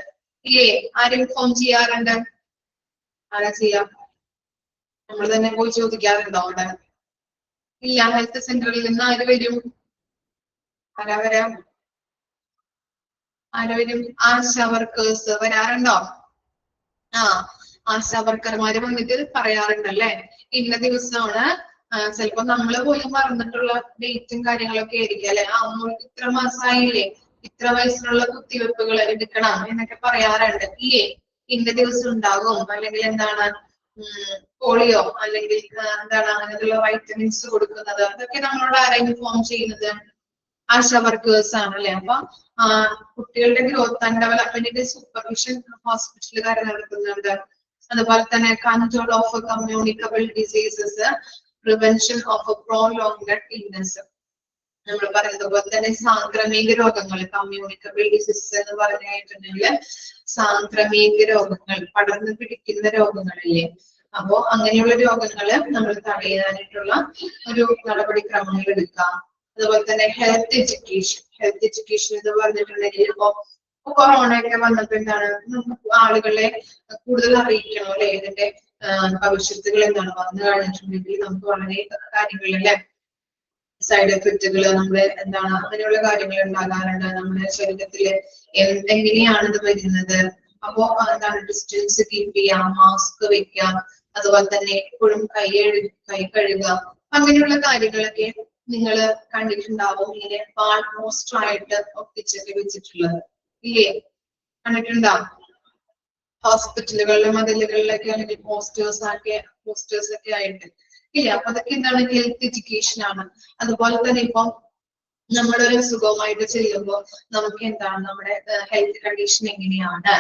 ഇല്ലേ? ആരെ ഇൻഫോം ചെയ്യാറുണ്ട്? ആരാ ചെയ്യാം? നമ്മൾ തന്നെ പോയി ചോദിക്കാറുണ്ടോ അവിടെ? ഇല്ല. ഹെൽത്ത് സെന്ററിൽ നിന്ന് ആര് വരും? ആരാ വരാം? ആരാ വരും? ആശാ വർക്കേഴ്സ് വരാറുണ്ടോ? ആശാ വർക്കർമാര് വന്നിട്ട് പറയാറുണ്ടല്ലേ, ഇന്ന ദിവസമാണ്. ചിലപ്പോ നമ്മള് പോലും മറന്നിട്ടുള്ള ഡേറ്റും കാര്യങ്ങളൊക്കെ ആയിരിക്കും അല്ലെ. നമ്മൾക്ക് ഇത്ര മാസമായില്ലേ, ഇത്ര വയസ്സിലുള്ള കുത്തിവെപ്പുകൾ എടുക്കണം എന്നൊക്കെ പറയാറുണ്ട് ഇല്ലേ? ഇന്ന ദിവസം ഉണ്ടാകും, അല്ലെങ്കിൽ എന്താണ് പോളിയോ, അല്ലെങ്കിൽ എന്താണ് അങ്ങനെയുള്ള വൈറ്റമിൻസ് കൊടുക്കുന്നത്, അതൊക്കെ നമ്മളോട് ആരാ ഇൻഫോം ചെയ്യുന്നത്? ആശാ വർക്കേഴ്സ് ആണല്ലേ. അപ്പൊ കുട്ടികളുടെ ഗ്രോത്ത് ആൻഡ് ഡെവലപ്മെന്റിന്റെ സൂപ്പർവിഷൻ ഹോസ്പിറ്റലുകാർ നടത്തുന്നുണ്ട്. അതുപോലെ തന്നെ control of communicable diseases, prevention of പ്രോലോങ്ഡ് illness. നമ്മൾ പറയുന്നത് പോലെ തന്നെ സാംക്രമിക രോഗങ്ങൾ, കമ്മ്യൂണിക്കബിൾ ഡിസീസസ് എന്ന് പറഞ്ഞിട്ടുണ്ടെങ്കിൽ സാംക്രമിക രോഗങ്ങൾ, പടർന്നു പിടിക്കുന്ന രോഗങ്ങളില്ലേ. അപ്പോ അങ്ങനെയുള്ള രോഗങ്ങള് നമ്മൾ തടയാനായിട്ടുള്ള ഒരു നടപടിക്രമങ്ങൾ എടുക്കാം. അതുപോലെ തന്നെ ഹെൽത്ത് എഡ്യൂക്കേഷൻ എന്ന് പറഞ്ഞിട്ടുണ്ടെങ്കിൽ ഇപ്പൊ കൊറോണ ഒക്കെ വന്നപ്പോ എന്താണ്, നമുക്ക് ആളുകളെ കൂടുതൽ അറിയിക്കണം അല്ലെ, ഇതിന്റെ ഭവിഷ്യത്തുകൾ എന്താണ് വന്നു കഴിഞ്ഞിട്ടുണ്ടെങ്കിൽ നമുക്ക് വളരെ കാര്യങ്ങളല്ലേ, സൈഡ് എഫക്റ്റുകൾ നമ്മുടെ എന്താണ് അങ്ങനെയുള്ള കാര്യങ്ങൾ ഉണ്ടാകാറുണ്ട് നമ്മുടെ ശരീരത്തില്. എങ്ങനെയാണ് ഇത് വരുന്നത്? അപ്പോ എന്താണ്, ഡിസ്റ്റൻസ് കീപ്പ് ചെയ്യാം, മാസ്ക് വെക്കാം, അതുപോലെ തന്നെ എപ്പോഴും കൈ കഴുകുക, അങ്ങനെയുള്ള കാര്യങ്ങളൊക്കെ നിങ്ങൾ കണ്ടിട്ടുണ്ടാവും. ഇങ്ങനെ വാൾ പോസ്റ്റർ ആയിട്ട് ഒട്ടിച്ചൊക്കെ വെച്ചിട്ടുള്ളത് ഇല്ലേ? കണ്ടിട്ടുണ്ടാവും ഹോസ്പിറ്റലുകളിലെ മതിലുകളിലൊക്കെ, അല്ലെങ്കിൽ പോസ്റ്റേഴ്സ് ഒക്കെ ആയിട്ട് ഇല്ല. അപ്പൊ അതൊക്കെ എന്താണ്, ഹെൽത്ത് എഡ്യൂക്കേഷൻ ആണ്. അതുപോലെ തന്നെ ഇപ്പൊ നമ്മളൊരു സുഖമായിട്ട് ചെല്ലുമ്പോൾ നമുക്ക് എന്താണ്, നമ്മുടെ ഹെൽത്ത് കണ്ടീഷൻ എങ്ങനെയാണ്,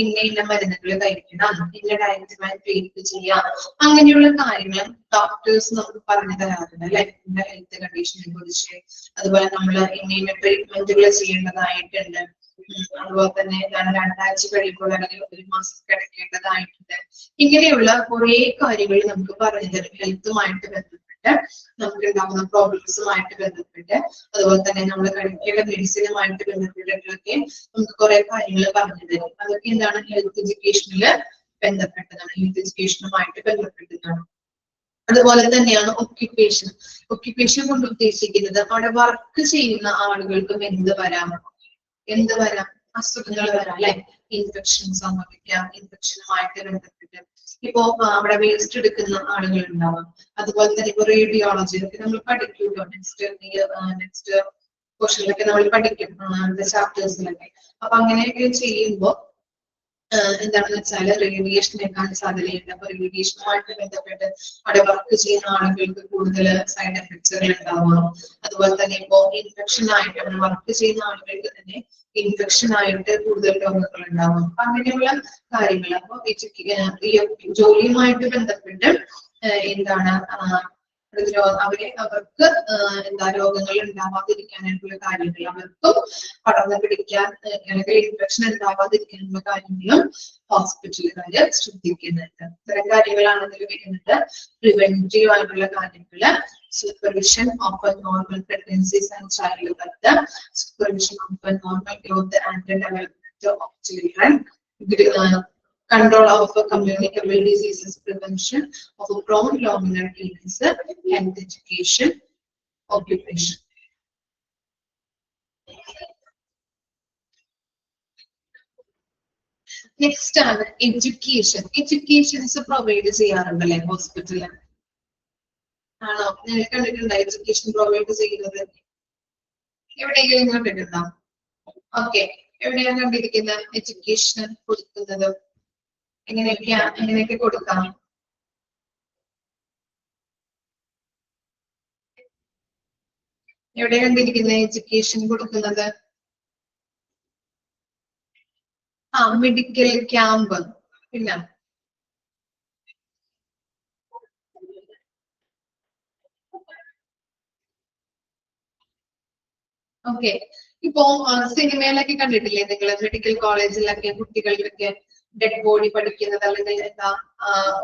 ഇന്ന മരുന്നുകൾ കഴിക്കണം, ഇന്ന ഡയറ്റുമായി ട്രീറ്റ് ചെയ്യാം, അങ്ങനെയുള്ള കാര്യങ്ങൾ ഡോക്ടേഴ്സ് നമുക്ക് പറഞ്ഞു തരാറുണ്ട് അല്ലെ, നമ്മുടെ ഹെൽത്ത് കണ്ടീഷനെ കുറിച്ച്. അതുപോലെ നമ്മൾ ഇന്ന ട്രീറ്റ്മെന്റുകൾ ചെയ്യേണ്ടതായിട്ടുണ്ട്. അതുപോലെ തന്നെ എന്താണ് 2 ആഴ്ച കഴിയുമ്പോൾ അല്ലെങ്കിൽ 1 മാസം കിടക്കേണ്ടതായിട്ടുണ്ട്. ഇങ്ങനെയുള്ള കുറെ കാര്യങ്ങൾ നമുക്ക് പറഞ്ഞു തരും ഹെൽത്തുമായിട്ട് ബന്ധപ്പെട്ട്, നമുക്ക് ഉണ്ടാകുന്ന പ്രോബ്ലംസുമായിട്ട് ബന്ധപ്പെട്ട്, അതുപോലെ തന്നെ നമ്മൾ കഴിക്കേണ്ട മെഡിസിനുമായിട്ട് ബന്ധപ്പെട്ടിട്ടൊക്കെ നമുക്ക് കുറെ കാര്യങ്ങൾ പറഞ്ഞു തരും. അതൊക്കെ എന്താണ് ഹെൽത്ത് എഡ്യൂക്കേഷനിൽ ബന്ധപ്പെട്ടതാണ്, ഹെൽത്ത് എഡ്യൂക്കേഷനുമായിട്ട് ബന്ധപ്പെട്ടതാണ്. അതുപോലെ തന്നെയാണ് ഒക്യുപ്പേഷൻ. ഒക്യുപ്പേഷൻ കൊണ്ട് ഉദ്ദേശിക്കുന്നത് അവിടെ വർക്ക് ചെയ്യുന്ന ആളുകൾക്കും എന്ത് വരാം, അസുഖങ്ങൾ വരാം അല്ലെ, ഇൻഫെക്ഷൻ സംഭവിക്കാം. ഇൻഫെക്ഷനുമായിട്ട് ബന്ധപ്പെട്ട് ഇപ്പോ അവിടെ വേസ്റ്റ് എടുക്കുന്ന ആളുകൾ ഉണ്ടാവാം. അതുപോലെ തന്നെ ഇപ്പൊ റേഡിയോളജി ഒക്കെ നമ്മൾ പഠിക്കുമല്ലോ, നെക്സ്റ്റ് പോർഷനിലൊക്കെ നമ്മൾ പഠിക്കും ചാപ്റ്റേഴ്സിലൊക്കെ. അപ്പൊ അങ്ങനെയൊക്കെ ചെയ്യുമ്പോൾ എന്താണെന്ന് വെച്ചാൽ റേഡിയേഷനേക്കാൾ സാധ്യതയുണ്ട്. അപ്പൊ റേഡിയേഷനുമായിട്ട് ബന്ധപ്പെട്ട് അവിടെ വർക്ക് ചെയ്യുന്ന ആളുകൾക്ക് കൂടുതൽ സൈഡ് എഫക്ട്സുകൾ ഉണ്ടാവാം. അതുപോലെ തന്നെ ഇപ്പോ ഇൻഫെക്ഷൻ ആയിട്ട് അവിടെ വർക്ക് ചെയ്യുന്ന ആളുകൾക്ക് തന്നെ ഇൻഫെക്ഷൻ ആയിട്ട് കൂടുതൽ രോഗങ്ങൾ ഉണ്ടാവും. അപ്പൊ അങ്ങനെയുള്ള കാര്യങ്ങൾ. അപ്പൊ ഈ ജോലിയുമായിട്ട് ബന്ധപ്പെട്ട് എന്താണ് അവർക്ക് എന്താ രോഗങ്ങൾ ഉണ്ടാവാതിരിക്കാനായിട്ടുള്ള കാര്യങ്ങൾ, അവർക്കും പടർന്നു പിടിക്കാൻ അല്ലെങ്കിൽ ഇൻഫെക്ഷൻ ഉണ്ടാവാതിരിക്കാനുള്ള കാര്യങ്ങളും ഹോസ്പിറ്റലുകാര് ശ്രദ്ധിക്കുന്നുണ്ട്. ഇത്തരം കാര്യങ്ങളാണ് ഇതിൽ വരുന്നത്. പ്രിവെന്റീവ് ആയിട്ടുള്ള കാര്യങ്ങള്, supervision of a normal pregnancies and childbirth, supervision of a normal growth and development of children, control of communicable diseases, prevention of chronic long-term illness, health education, occupation. Next ആണ് education. Educations provide ചെയ്യാറുണ്ടല്ലേ ഹോസ്പിറ്റലിൽ? ആണോ? നിങ്ങൾ കണ്ടിട്ടുണ്ടോ education provide ചെയ്യുന്നത്? എവിടെയെങ്കിലും കണ്ടിട്ടുണ്ടോ? Okay, എവിടെയാണ് കണ്ടിരിക്കുന്നത് എഡ്യൂക്കേഷൻ കൊടുക്കുന്നത്? എങ്ങനെയൊക്കെ കൊടുക്കാം? എവിടെ കണ്ടിരിക്കുന്നത് എഡ്യൂക്കേഷൻ കൊടുക്കുന്നത്? Medical camp. ഇല്ല, ഓക്കെ. ഇപ്പോ സിനിമയിലൊക്കെ കണ്ടിട്ടില്ലേ നിങ്ങൾ? മെഡിക്കൽ കോളേജിലൊക്കെ കുട്ടികൾക്കൊക്കെ ഡെഡ് ബോഡി പഠിക്കുന്നത്, അല്ലെങ്കിൽ എന്താ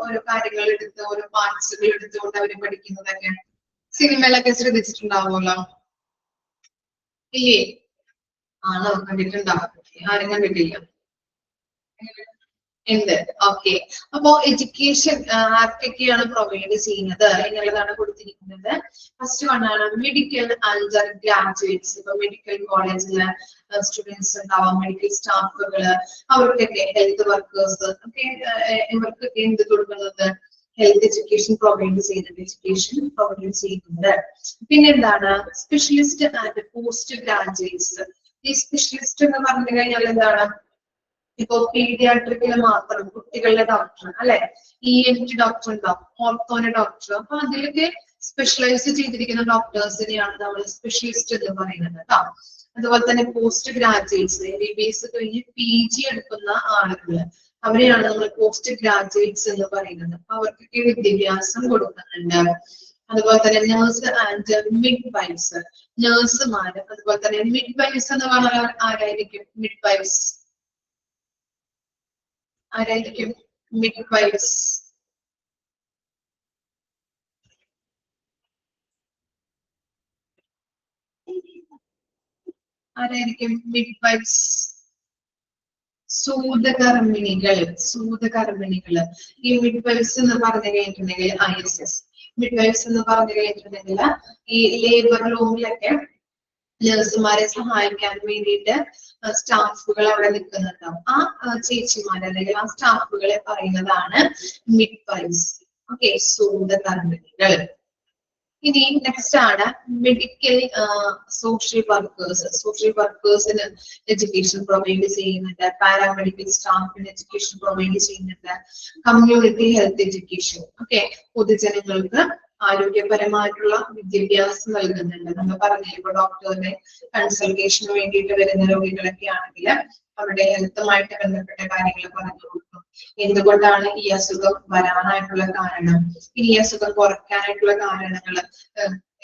ഓരോ കാര്യങ്ങൾ എടുത്ത് ഓരോ പാർട്സുകൾ എടുത്തുകൊണ്ട് അവര് പഠിക്കുന്നതൊക്കെ സിനിമയിലൊക്കെ ശ്രദ്ധിച്ചിട്ടുണ്ടാവുമല്ലോ, ഇല്ലേ? ആണോ? കണ്ടിട്ടുണ്ടാവും. ആരും കണ്ടിട്ടില്ല? ഉണ്ട്. ഓക്കെ. അപ്പോ എഡ്യൂക്കേഷൻ ആർക്കൊക്കെയാണ് പ്രൊവൈഡ് ചെയ്യുന്നത് എന്നുള്ളതാണ് കൊടുത്തിരിക്കുന്നത്. ഫസ്റ്റ് വൺ ആണ് മെഡിക്കൽ അണ്ടർ ഗ്രാജുവേറ്റ്സ്. ഇപ്പൊ മെഡിക്കൽ കോളേജില് സ്റ്റുഡൻസ് ഉണ്ടാവാം, മെഡിക്കൽ സ്റ്റാഫുകള്, അവർക്കൊക്കെ ഹെൽത്ത് വർക്കേഴ്സ് ഒക്കെ ഇവർക്കൊക്കെ എന്ത് കൊടുക്കുന്നത്? ഹെൽത്ത് എഡ്യൂക്കേഷൻ പ്രൊവൈഡ് ചെയ്യുന്നുണ്ട്. പിന്നെന്താണ് സ്പെഷ്യലിസ്റ്റ് ആൻഡ് പോസ്റ്റ് ഗ്രാജുവേറ്റ്സ്. ഈ സ്പെഷ്യലിസ്റ്റ് എന്ന് പറഞ്ഞു കഴിഞ്ഞാൽ എന്താണ്? ഇപ്പൊ പീഡിയാട്രിക്കില് മാത്രം കുട്ടികളുടെ ഡോക്ടർ അല്ലെ, ENT ഡോക്ടർ ഉണ്ടാവും, ഓർത്തോന ഡോക്ടർ. അപ്പൊ അതിലൊക്കെ സ്പെഷ്യലൈസ് ചെയ്തിരിക്കുന്ന ഡോക്ടേഴ്സിനെയാണ് നമ്മൾ സ്പെഷ്യലിസ്റ്റ് എന്ന് പറയുന്നത് കേട്ടോ. അതുപോലെ തന്നെ പോസ്റ്റ് ഗ്രാജുവേറ്റ്സ്, MBBS കഴിഞ്ഞ് PG എടുക്കുന്ന ആളുകള്, അവരെയാണ് നമ്മൾ പോസ്റ്റ് ഗ്രാജുവേറ്റ്സ് എന്ന് പറയുന്നത്. അപ്പൊ അവർക്കൊക്കെ വിദ്യാഭ്യാസം കൊടുക്കുന്നുണ്ട്. അതുപോലെ തന്നെ നേഴ്സ് ആൻഡ് മിഡ് വൈഫ്സ്, നേഴ്സുമാര്. അതുപോലെ തന്നെ മിഡ് വൈഫ്സ് എന്ന് പറഞ്ഞാൽ ആരായിരിക്കും? മിഡ് വൈഫ്സ് ആരായിരിക്കും? മിഡ് വൈഫ്സ് ആരായിരിക്കും? മിഡ് വൈഫ്സ് സൂതകർമ്മിണികള്. ഈ മിഡ് വൈഫ്സ് എന്ന് പറഞ്ഞു കഴിഞ്ഞിട്ടുണ്ടെങ്കിൽ ISS മിഡ് വൈഫ്സ് എന്ന് പറഞ്ഞു കഴിഞ്ഞിട്ടുണ്ടെങ്കിൽ ഈ ലേബർ റൂമിലൊക്കെ നഴ്സുമാരെ സഹായിക്കാൻ വേണ്ടിയിട്ട് സ്റ്റാഫുകൾ അവിടെ നിൽക്കുന്നുണ്ടാവും. ആ ചേച്ചിമാർ അല്ലെങ്കിൽ ആ സ്റ്റാഫുകളെ പറയുന്നതാണ് മിഡ് വൈഫ്സ്. ഓക്കെ, സൂതകർമ്മിണികൾ. ഇനി നെക്സ്റ്റ് ആണ് മെഡിക്കൽ സോഷ്യൽ വർക്കേഴ്സ്. സോഷ്യൽ വർക്കേഴ്സിന് എഡ്യൂക്കേഷൻ പ്രൊവൈഡ് ചെയ്യുന്നുണ്ട്. പാരാമെഡിക്കൽ സ്റ്റാഫിന് എഡ്യൂക്കേഷൻ പ്രൊവൈഡ് ചെയ്യുന്നുണ്ട്. Community health education. ഓക്കെ, പൊതുജനങ്ങൾക്ക് ആരോഗ്യപരമായിട്ടുള്ള വിദ്യാഭ്യാസം നൽകുന്നുണ്ട്. നമ്മൾ പറഞ്ഞില്ല, ഇപ്പൊ ഡോക്ടറിന്റെ കൺസൾട്ടേഷന് വേണ്ടിയിട്ട് വരുന്ന രോഗികളൊക്കെ ആണെങ്കിൽ അവരുടെ ഹെൽത്തുമായിട്ട് ബന്ധപ്പെട്ട കാര്യങ്ങൾ പറഞ്ഞു കൊടുക്കും. എന്തുകൊണ്ടാണ് ഈ അസുഖം വരാനായിട്ടുള്ള കാരണം, ഇനി ഈ അസുഖം കുറയ്ക്കാനായിട്ടുള്ള കാരണങ്ങൾ,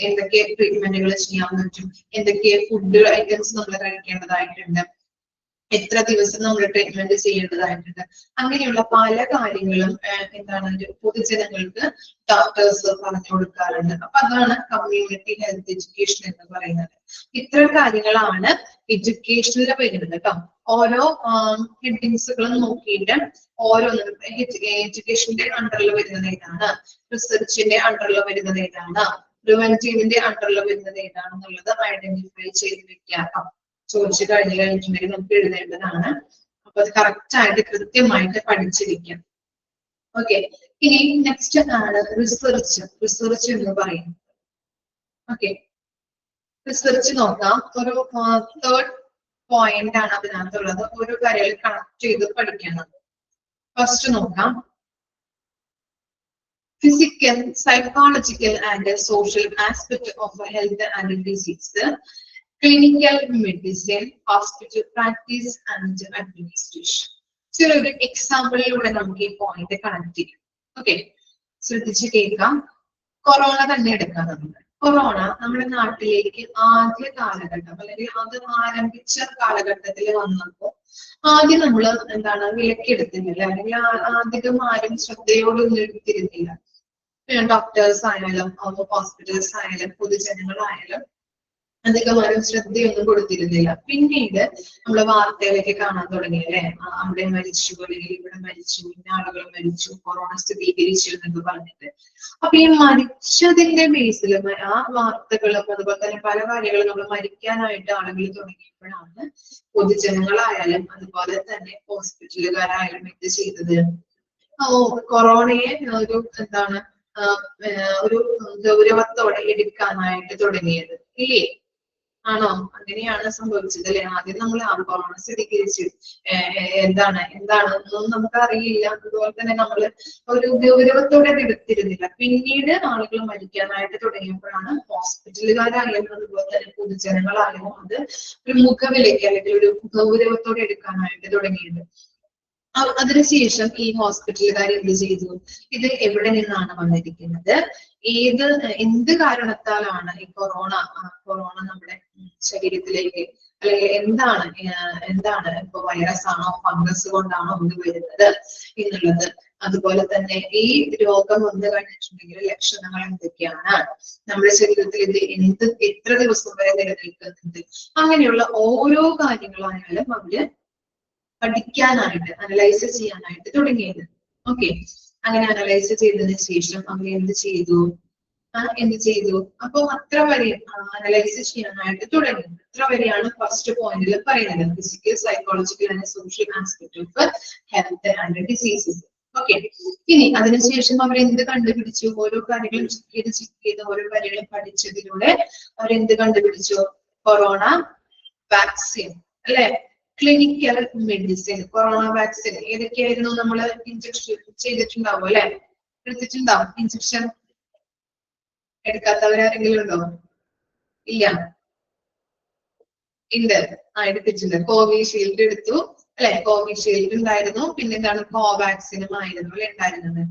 എന്തൊക്കെ ട്രീറ്റ്മെന്റുകൾ ചെയ്യാൻ പറ്റും, എന്തൊക്കെ ഫുഡ് ഐറ്റംസ് നമ്മൾ കഴിക്കേണ്ടതായിട്ടുണ്ട്, എത്ര ദിവസം നമ്മൾ ട്രീറ്റ്മെന്റ് ചെയ്യേണ്ടതായിട്ടുണ്ട്, അങ്ങനെയുള്ള പല കാര്യങ്ങളും എന്താണ് പൊതുജനങ്ങൾക്ക് ഡോക്ടേഴ്സ് പറഞ്ഞു കൊടുക്കാറുണ്ട്. അപ്പൊ അതാണ് കമ്മ്യൂണിറ്റി ഹെൽത്ത് എഡ്യൂക്കേഷൻ എന്ന് പറയുന്നത്. ഇത്ര കാര്യങ്ങളാണ് എഡ്യൂക്കേഷനിൽ വരുന്നത് കേട്ടോ. ഓരോ ഹെഡിങ്സുകളും നോക്കിയിട്ട് ഓരോന്നും എഡ്യൂക്കേഷന്റെ അണ്ടറിൽ വരുന്നത് ഏതാണ്, റിസർച്ചിന്റെ അണ്ടറിൽ വരുന്നത് ഏതാണ്, പ്രിവെന്റീവിന്റെ അണ്ടറിൽ വരുന്നത് ഏതാണെന്നുള്ളത് ഐഡന്റിഫൈ ചെയ്ത് വെക്കാം. ചോദിച്ചു കഴിഞ്ഞിട്ടുണ്ടെങ്കിൽ നമുക്ക് എഴുതേണ്ടതാണ്. അപ്പൊ അത് കറക്റ്റ് ആയിട്ട് കൃത്യമായിട്ട് പഠിച്ചിരിക്കാം. ഓക്കെ, ഇനി നെക്സ്റ്റ് ആണ് റിസർച്ച്. റിസർച്ച് എന്ന് പറയുന്നത് ഓക്കെ, റിസർച്ച് നോക്കാം. ഒരു തേർഡ് പോയിന്റ് ആണ് അതിനകത്തുള്ളത്. ഓരോ കാര്യങ്ങൾ കണക്ട് ചെയ്ത് പഠിക്കണം. ഫസ്റ്റ് നോക്കാം, physical, psychological and social aspect of health and disease, clinical medicine, hospital practice and administration. ചെറിയൊരു എക്സാമ്പിളിലൂടെ നമുക്ക് ഈ പോയിന്റ് കണക്ട് ചെയ്യാം. ഓക്കെ, ശ്രദ്ധിച്ച് കേൾക്കാം. കൊറോണ തന്നെ എടുക്കാം. നമുക്ക് കൊറോണ നമ്മുടെ നാട്ടിലേക്ക് ആദ്യ കാലഘട്ടം അല്ലെങ്കിൽ അത് ആരംഭിച്ച കാലഘട്ടത്തിൽ വന്നപ്പോൾ ആദ്യം നമ്മൾ എന്താണ് വിലക്കെടുത്തിരുന്നില്ല, അല്ലെങ്കിൽ അധികം ആരും ശ്രദ്ധയോടൊന്നും എടുത്തിരുന്നില്ല. ഡോക്ടേഴ്സ് ആയാലും ഹോസ്പിറ്റൽസ് ആയാലും പൊതുജനങ്ങളായാലും അധികം ആരും ശ്രദ്ധയൊന്നും കൊടുത്തിരുന്നില്ല. പിന്നീട് നമ്മള് വാർത്തയിലൊക്കെ കാണാൻ തുടങ്ങി അല്ലെ, അവിടെ മരിച്ചു അല്ലെങ്കിൽ ഇവിടെ മരിച്ചു, ഇന്ന ആളുകൾ മരിച്ചു, കൊറോണ സ്ഥിരീകരിച്ചു എന്നൊക്കെ പറഞ്ഞിട്ട്. അപ്പൊ ഈ മരിച്ചതിന്റെ ബേസിൽ ആ വാർത്തകളും അതുപോലെ തന്നെ പല കാര്യങ്ങളും നമ്മൾ മരിക്കാനായിട്ട് ആളുകൾ തുടങ്ങിയപ്പോഴാണ് പൊതുജനങ്ങളായാലും അതുപോലെ തന്നെ ഹോസ്പിറ്റലുകാരായാലും എന്ത് ചെയ്തത്, കൊറോണയെ ഒരു എന്താണ് ഒരു ഗൗരവത്തോടെ എടുക്കാനായിട്ട് തുടങ്ങിയത്. ഇല്ലേ? ആണോ? അങ്ങനെയാണ് സംഭവിച്ചത് അല്ലെ. ആദ്യം നമ്മൾ കൊറോണ സ്ഥിരീകരിച്ചു, എന്താണെന്നൊന്നും നമുക്ക് അറിയില്ല. അതുപോലെ തന്നെ നമ്മൾ ഒരു ഗൗരവത്തോടെ എടുത്തിരുന്നില്ല. പിന്നീട് ആളുകൾ മരിക്കാനായിട്ട് തുടങ്ങിയപ്പോഴാണ് ഹോസ്പിറ്റലുകാരായാലും അതുപോലെ തന്നെ പൊതുജനങ്ങളായാലും അത് ഒരു മുഖവിലേക്ക് അല്ലെങ്കിൽ ഒരു ഗൗരവത്തോടെ എടുക്കാനായിട്ട് തുടങ്ങിയത്. അതിനുശേഷം ഈ ഹോസ്പിറ്റലുകാർ എന്ത് ചെയ്തു, ഇത് എവിടെ നിന്നാണ് വന്നിരിക്കുന്നത്, എന്ത് കാരണത്താലാണ് ഈ കൊറോണ നമ്മുടെ ശരീരത്തിലേക്ക്, അല്ലെങ്കിൽ എന്താണ് ഇപ്പൊ വൈറസ് ആണോ ഫംഗസ് കൊണ്ടാണോ ഇത് വരുന്നത് എന്നുള്ളത്, അതുപോലെ തന്നെ ഈ രോഗം വന്നു കഴിഞ്ഞിട്ടുണ്ടെങ്കിൽ ലക്ഷണങ്ങൾ എന്തൊക്കെയാണ്, നമ്മുടെ ശരീരത്തിൽ ഇത് എത്ര ദിവസം വരെ നിലനിൽക്കുന്നുണ്ട്, അങ്ങനെയുള്ള ഓരോ കാര്യങ്ങളായാലും അവര് പഠിക്കാനായിട്ട് അനലൈസ് ചെയ്യാനായിട്ട് തുടങ്ങിയത്. ഓക്കെ, അങ്ങനെ അനലൈസ് ചെയ്തതിനു ശേഷം അവർ എന്ത് ചെയ്തു അപ്പൊ അത്ര വരെ അനലൈസ് ചെയ്യാനായിട്ട് തുടങ്ങി. അത്ര വരെയാണ് ഫസ്റ്റ് പോയിന്റിൽ പറയുന്നത്, physical, psychological and social aspect of health and diseases. Okay, ഇനി അതിനുശേഷം അവർ എന്ത് കണ്ടുപിടിച്ചു, ഓരോ കാര്യങ്ങളും ചെക്ക് ചെയ്ത് ഓരോ കാര്യങ്ങളും പഠിച്ചതിലൂടെ അവരെന്ത് കണ്ടുപിടിച്ചു, കൊറോണ വാക്സിൻ അല്ലെ, ക്ലിനിക്കൽ മെഡിസിൻ. കൊറോണ വാക്സിൻ ഏതൊക്കെയായിരുന്നു നമ്മൾ ഇഞ്ചക്ഷൻ ചെയ്തിട്ടുണ്ടാവും അല്ലെ, എടുത്തിട്ടുണ്ടാവും. ഇഞ്ചക്ഷൻ എടുക്കാത്തവരാരെങ്കിലും ഉണ്ടോ? ഇല്ല, ഉണ്ട്. എടുത്തിട്ടുണ്ട്. കോവിഷീൽഡ് എടുത്തു അല്ലെ, കോവിഷീൽഡ് ഉണ്ടായിരുന്നു. പിന്നെ എന്താണ്, കോവാക്സിനും ആയിരുന്നു അല്ലെ ഉണ്ടായിരുന്നത്.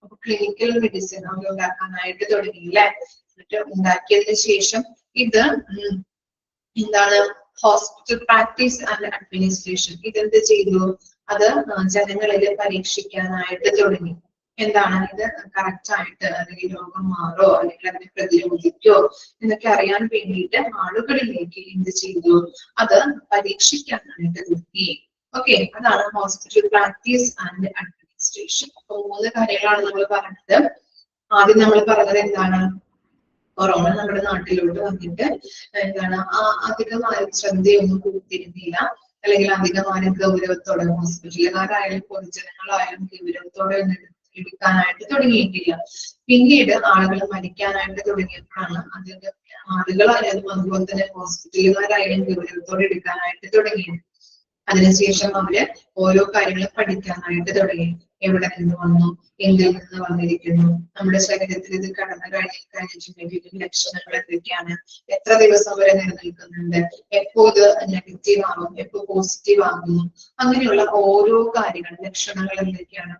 അപ്പൊ ക്ലിനിക്കൽ മെഡിസിൻ അവർ ഉണ്ടാക്കാനായിട്ട് തുടങ്ങി അല്ലെ. എന്നിട്ട് ഉണ്ടാക്കിയതിനു ശേഷം ഇത് എന്താണ്, ഹോസ്പിറ്റൽ പ്രാക്ടീസ് ആൻഡ് അഡ്മിനിസ്ട്രേഷൻ ഇതെന്ത് ചെയ്തു, അത് ജനങ്ങളിൽ പരീക്ഷിക്കാനായിട്ട് തുടങ്ങി. എന്താണ് ഇത് കറക്റ്റ് ആയിട്ട്, അല്ലെങ്കിൽ രോഗം മാറോ അല്ലെങ്കിൽ അതിനെ പ്രതിരോധിക്കോ എന്നൊക്കെ അറിയാൻ വേണ്ടിയിട്ട് ആളുകളിലേക്ക് എന്ത് ചെയ്തു, അത് പരീക്ഷിക്കാനായിട്ട് തുടങ്ങി. ഓക്കെ, അതാണ് ഹോസ്പിറ്റൽ പ്രാക്ടീസ് ആൻഡ് അഡ്മിനിസ്ട്രേഷൻ. അപ്പൊ 3 കാര്യങ്ങളാണ് നമ്മൾ പറഞ്ഞത്. ആദ്യം നമ്മൾ പറഞ്ഞത് എന്താണ്, കൊറോണ നമ്മുടെ നാട്ടിലോട്ട് വന്നിട്ട് എന്താണ് അധികമാരും ശ്രദ്ധയൊന്നും കൊടുത്തിരുന്നില്ല, അല്ലെങ്കിൽ അധികമാരും ഗൗരവത്തോടെ ഹോസ്പിറ്റലുകാരായാലും പൊതുജനങ്ങളായാലും ഗൗരവത്തോടെ എടുക്കാനായിട്ട് തുടങ്ങിയിട്ടില്ല. പിന്നീട് ആളുകൾ മരിക്കാനായിട്ട് തുടങ്ങിയപ്പോഴാണ് അതിന്റെ ആളുകളായാലും അതുപോലെ തന്നെ ഹോസ്പിറ്റലുകാരായാലും ഗൗരവത്തോടെ എടുക്കാനായിട്ട് തുടങ്ങിയത്. അതിനുശേഷം അവര് ഓരോ കാര്യങ്ങളും പഠിക്കാനായിട്ട് തുടങ്ങി. എവിടെ നിന്ന് വന്നു, എന്തിൽ നിന്ന് വന്നിരിക്കുന്നു, നമ്മുടെ ശരീരത്തിൽ ഇത് കഴിഞ്ഞിട്ടുണ്ടെങ്കിൽ ഇതിന്റെ ലക്ഷണങ്ങൾ എന്തൊക്കെയാണ്, എത്ര ദിവസം വരെ നിലനിൽക്കുന്നുണ്ട്, എപ്പോ ഇത് നെഗറ്റീവ് ആകും, എപ്പോ പോസിറ്റീവ് ആകുന്നു, അങ്ങനെയുള്ള ഓരോ കാര്യങ്ങൾ, ലക്ഷണങ്ങൾ എന്തൊക്കെയാണ്,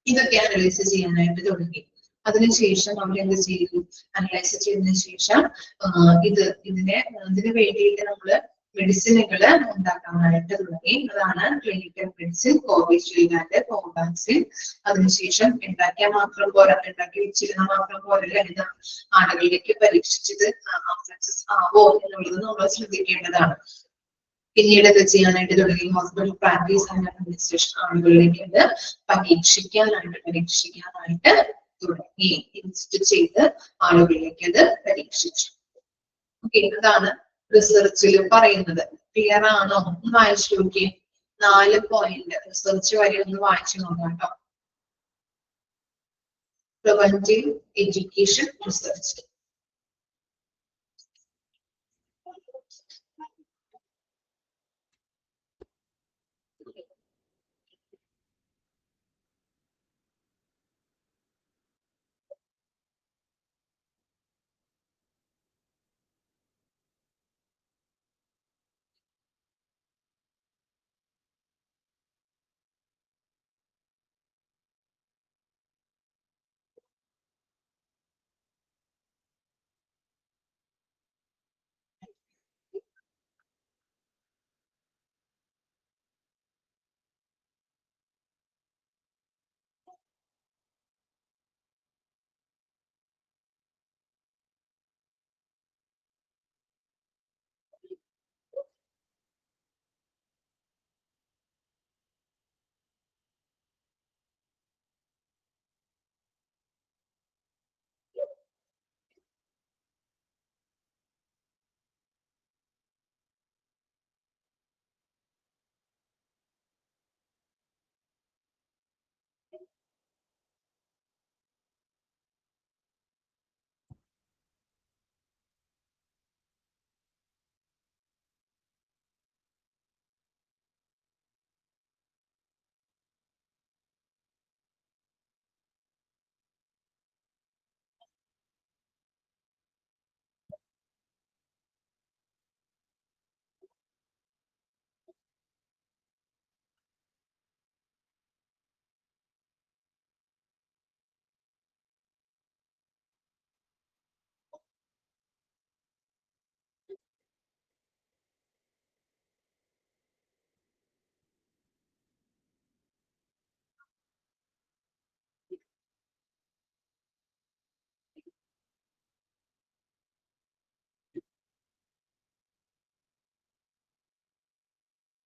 ഇതൊക്കെ അനലൈസ് ചെയ്യാനായിട്ട് തുടങ്ങി. അതിനുശേഷം അവർ എന്ത് ചെയ്തു, അനലൈസ് ചെയ്തതിനു ശേഷം ഇതിന് വേണ്ടിയിട്ട് നമ്മള് മെഡിസിനുകൾ ഉണ്ടാക്കാനായിട്ട് തുടങ്ങി. അതാണ് clinical medicine, Covishield and Covaxin. അതിനുശേഷം ഉണ്ടാക്കിയാൽ മാത്രം പോരാ, ഉണ്ടാക്കി വെച്ചിരുന്ന മാത്രം പോരല്ല, ഇത് ആളുകളിലേക്ക് പരീക്ഷിച്ചത് സക്സസ് ആവോ എന്നുള്ളത് നമ്മൾ ശ്രദ്ധിക്കേണ്ടതാണ്. പിന്നീട് ഇത് ചെയ്യാനായിട്ട് തുടങ്ങി. ഹോസ്പിറ്റൽ പ്രാക്ടീസ് ആൻഡ് അഡ്മിനിസ്ട്രേഷൻ ആളുകളിലേക്ക് അത് പരീക്ഷിക്കാനായിട്ട് തുടങ്ങി. ഇൻസ്റ്റിറ്റ്യൂട്ട് ചെയ്ത് ആളുകളിലേക്ക് അത് പരീക്ഷിച്ചു. ഓക്കെ, അതാണ് റിസർച്ചിൽ പറയുന്നത്. ക്ലിയർ ആണോ? ഒന്ന് വായിച്ചു നോക്കി. 4 പോയിന്റ് റിസർച്ച് വരെ ഒന്ന് വായിച്ചു നോക്കാം കേട്ടോ. Preventive education research.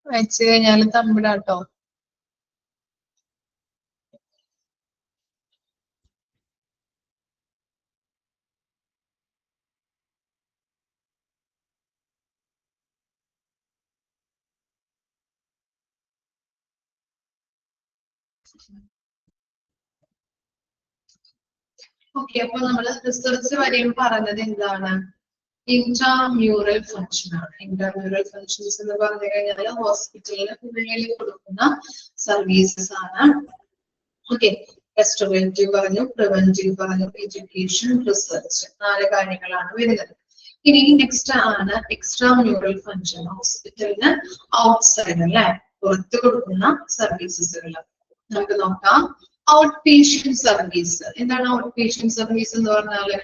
വായിച്ചു കഴിഞ്ഞാൽ തമ്മിലാട്ടോ. ഓക്കെ, അപ്പൊ നമ്മള് റിസർച്ച് വരെയും പറഞ്ഞത് എന്താണ്? ഇന്റാമ്യൂറൽ ഫംഗ്ഷൻ ആണ്. ഇന്റാമ്യൂറൽ ഫംഗ്ഷൻസ് എന്ന് പറഞ്ഞു കഴിഞ്ഞാൽ ഹോസ്പിറ്റലിന് കൊടുക്കുന്ന സർവീസസ് ആണ്. ഓക്കെ, റെസ്റ്റോറേറ്റീവ് പറഞ്ഞു, പ്രിവെന്റീവ് പറഞ്ഞു, എഡ്യൂക്കേഷൻ, റിസർച്ച്, 4 കാര്യങ്ങളാണ് വരുന്നത്. ഇനി നെക്സ്റ്റ് ആണ് എക്സ്ട്രാ മ്യൂറൽ ഫംഗ്ഷൻ. ഹോസ്പിറ്റലിന് ഔട്ട്സൈഡ് അല്ലെ, പുറത്ത് കൊടുക്കുന്ന സർവീസസുകൾ നമുക്ക് നോക്കാം. Out patient service. എന്താണ് ഔട്ട് പേഷ്യന്റ് സർവീസ് എന്ന് പറഞ്ഞാല്?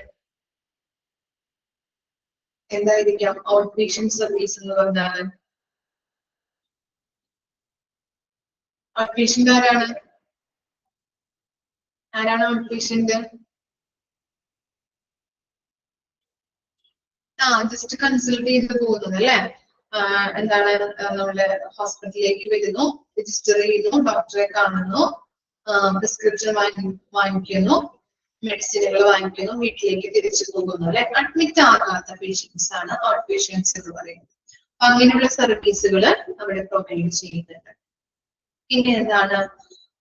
എന്തായിരിക്കാം ഔട്ട് പേഷ്യന്റ് സർവീസ് എന്ന് പറഞ്ഞാല്? ഔട്ട് പേഷ്യന്റ് ആരാണ്? Out patient? ജസ്റ്റ് കൺസൾട്ട് ചെയ്ത് പോകുന്നത് അല്ലെ. എന്താണ്, നമ്മള് ഹോസ്പിറ്റലിലേക്ക് വരുന്നു, രജിസ്റ്റർ ചെയ്യുന്നു, ഡോക്ടറെ കാണുന്നു, പ്രിസ്ക്രിപ്ഷൻ വാങ്ങിക്കുന്നു, മെഡിസിനുകൾ വാങ്ങിക്കുന്നു, വീട്ടിലേക്ക് തിരിച്ചു പോകുന്നു അല്ലെ. അഡ്മിറ്റ് ആകാത്ത പേഷ്യൻസ് ആണ് ഔട്ട് പേഷ്യൻസ് എന്ന് പറയുന്നത്. അപ്പൊ അങ്ങനെയുള്ള സർവീസുകൾ അവിടെ പ്രൊവൈഡ് ചെയ്യുന്നുണ്ട്. പിന്നെ എന്താണ്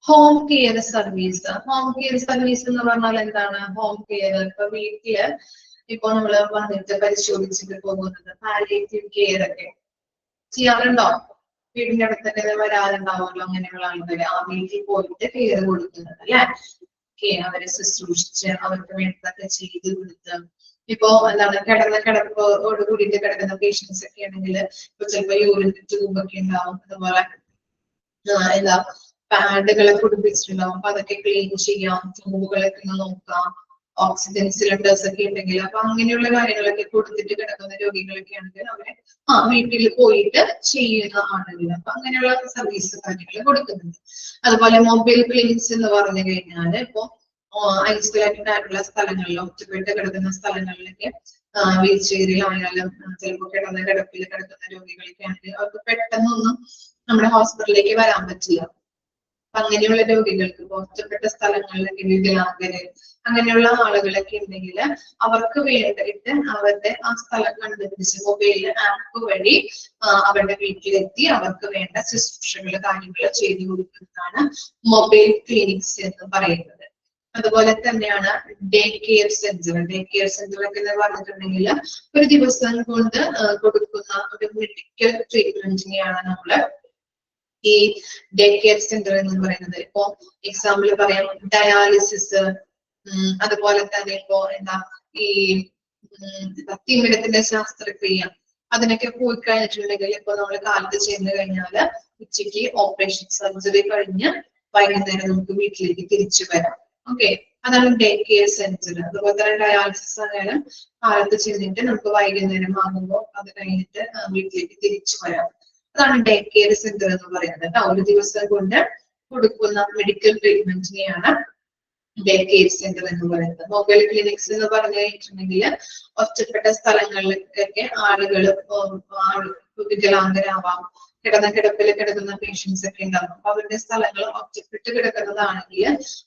home care service? Home care service എന്ന് പറഞ്ഞാൽ എന്താണ്? ഹോം കെയർ ഇപ്പൊ വീട്ടില് ഇപ്പൊ നമ്മള് വന്നിട്ട് പരിശോധിച്ചിട്ട് പോകുന്നത് പാലിയേറ്റീവ് കെയർ ഒക്കെ ചെയ്യാറുണ്ടോ? വീടിന്റെ അടുത്ത് തന്നെ വരാറുണ്ടാവുമല്ലോ അങ്ങനെയുള്ള ആളുകൾ, ആ വീട്ടിൽ പോയിട്ട് കെയർ കൊടുക്കുന്നത് അല്ലെ. അവരെ ശുശ്രൂഷിച്ച് അവർക്ക് വേണ്ടതൊക്കെ ചെയ്ത് കൊടുത്ത്, ഇപ്പോ എന്താണ് കിടപ്പോട് കൂടിയിട്ട് കിടക്കുന്ന പേഷ്യൻസ് ഒക്കെ ആണെങ്കിൽ ഇപ്പൊ ചിലപ്പോ യൂറിൻ ട്യൂബൊക്കെ ഉണ്ടാവും, അതുപോലെ എന്താ പാഡുകളെ കുടിപ്പിച്ചിട്ടുണ്ടാവും, അപ്പൊ അതൊക്കെ ക്ലീൻ ചെയ്യാം, ട്യൂബുകളൊക്കെ ഒന്ന് നോക്കാം, ഓക്സിജൻ സിലിണ്ടേഴ്സ് ഒക്കെ ഉണ്ടെങ്കിൽ അപ്പൊ അങ്ങനെയുള്ള കാര്യങ്ങളൊക്കെ കൊടുത്തിട്ട് കിടക്കുന്ന രോഗികളൊക്കെ ആണെങ്കിൽ അവരെ വീട്ടിൽ പോയിട്ട് ചെയ്യുന്ന ആളുകൾ, അപ്പൊ അങ്ങനെയുള്ള സർവീസ് കാര്യങ്ങൾ കൊടുക്കുന്നുണ്ട്. അതുപോലെ മൊബൈൽ ക്ലിനിക്സ് എന്ന് പറഞ്ഞു കഴിഞ്ഞാൽ ഇപ്പൊ ഐസൊലേറ്റഡ് ആയിട്ടുള്ള സ്ഥലങ്ങളിൽ, ഒറ്റപ്പെട്ട് കിടക്കുന്ന സ്ഥലങ്ങളിലൊക്കെ വീൽ ചെയറിലായാലും ചിലപ്പോൾ കിടപ്പിൽ കിടക്കുന്ന രോഗികളൊക്കെ ആണെങ്കിൽ അവർക്ക് പെട്ടെന്നൊന്നും നമ്മുടെ ഹോസ്പിറ്റലിലേക്ക് വരാൻ പറ്റില്ല. അങ്ങനെയുള്ള രോഗികൾക്ക് ഒറ്റപ്പെട്ട സ്ഥലങ്ങളിലൊക്കെ വികലാംഗര് അങ്ങനെയുള്ള ആളുകളൊക്കെ ഉണ്ടെങ്കിൽ അവർക്ക് വേണ്ടിയിട്ട് അവരുടെ ആ സ്ഥലം കണ്ടുപിടിച്ച് മൊബൈൽ ആപ്പ് വഴി അവരുടെ വീട്ടിലെത്തി അവർക്ക് വേണ്ട ശുശ്രൂഷകൾ കാര്യങ്ങൾ ചെയ്തു കൊടുക്കുന്നതാണ് മൊബൈൽ ക്ലിനിക്സ് എന്ന് പറയുന്നത്. അതുപോലെ തന്നെയാണ് day care centre. Day care centre ഒക്കെ എന്ന് പറഞ്ഞിട്ടുണ്ടെങ്കിൽ ഒരു ദിവസം കൊണ്ട് കൊടുക്കുന്ന ഒരു മെഡിക്കൽ ട്രീറ്റ്മെന്റിനെയാണ് നമ്മള് ഈ ഡേ കെയർ സെന്റർ എന്ന് പറയുന്നത്. ഇപ്പോ എക്സാമ്പിൾ പറയാം, ഡയാലിസിസ്, അതുപോലെ തന്നെ ഇപ്പോ എന്താ ഈ തിമിരത്തിന്റെ ശസ്ത്രക്രിയ, അതിനൊക്കെ പോയി കഴിഞ്ഞിട്ടുണ്ടെങ്കിൽ ഇപ്പൊ നമ്മൾ കാലത്ത് ചെയ്ത് കഴിഞ്ഞാല് ഉച്ചയ്ക്ക് ഓപ്പറേഷൻ സർജറി കഴിഞ്ഞ് വൈകുന്നേരം നമുക്ക് വീട്ടിലേക്ക് തിരിച്ചു വരാം. ഓക്കെ, അതാണ് ഡേ കെയർ സെന്റർ. അതുപോലെ തന്നെ ഡയാലിസിസ് ആയാലും കാലത്ത് ചെന്നിട്ട് നമുക്ക് വൈകുന്നേരം ആകുമ്പോൾ അത് കഴിഞ്ഞിട്ട് വീട്ടിലേക്ക് തിരിച്ചു വരാം. അതാണ് ഡേ കെയർ സെന്റർ എന്ന് പറയുന്നത്. ഒരു ദിവസം കൊണ്ട് കൊടുക്കുന്ന മെഡിക്കൽ ട്രീറ്റ്മെന്റിനെയാണ് ഡേ കെയർ സെന്റർ എന്ന് പറയുന്നത്. മൊബൈൽ ക്ലിനിക്സ് എന്ന് പറഞ്ഞു കഴിഞ്ഞിട്ടുണ്ടെങ്കിൽ ഒറ്റപ്പെട്ട സ്ഥലങ്ങളിലൊക്കെ ആളുകൾ വികലാംഗരാവാം, കിടപ്പിൽ കിടക്കുന്ന പേഷ്യൻസ് ഒക്കെ ഉണ്ടാവും. അപ്പൊ അവരുടെ സ്ഥലങ്ങൾ ഒറ്റപ്പെട്ട് കിടക്കുന്നതാണെങ്കിൽ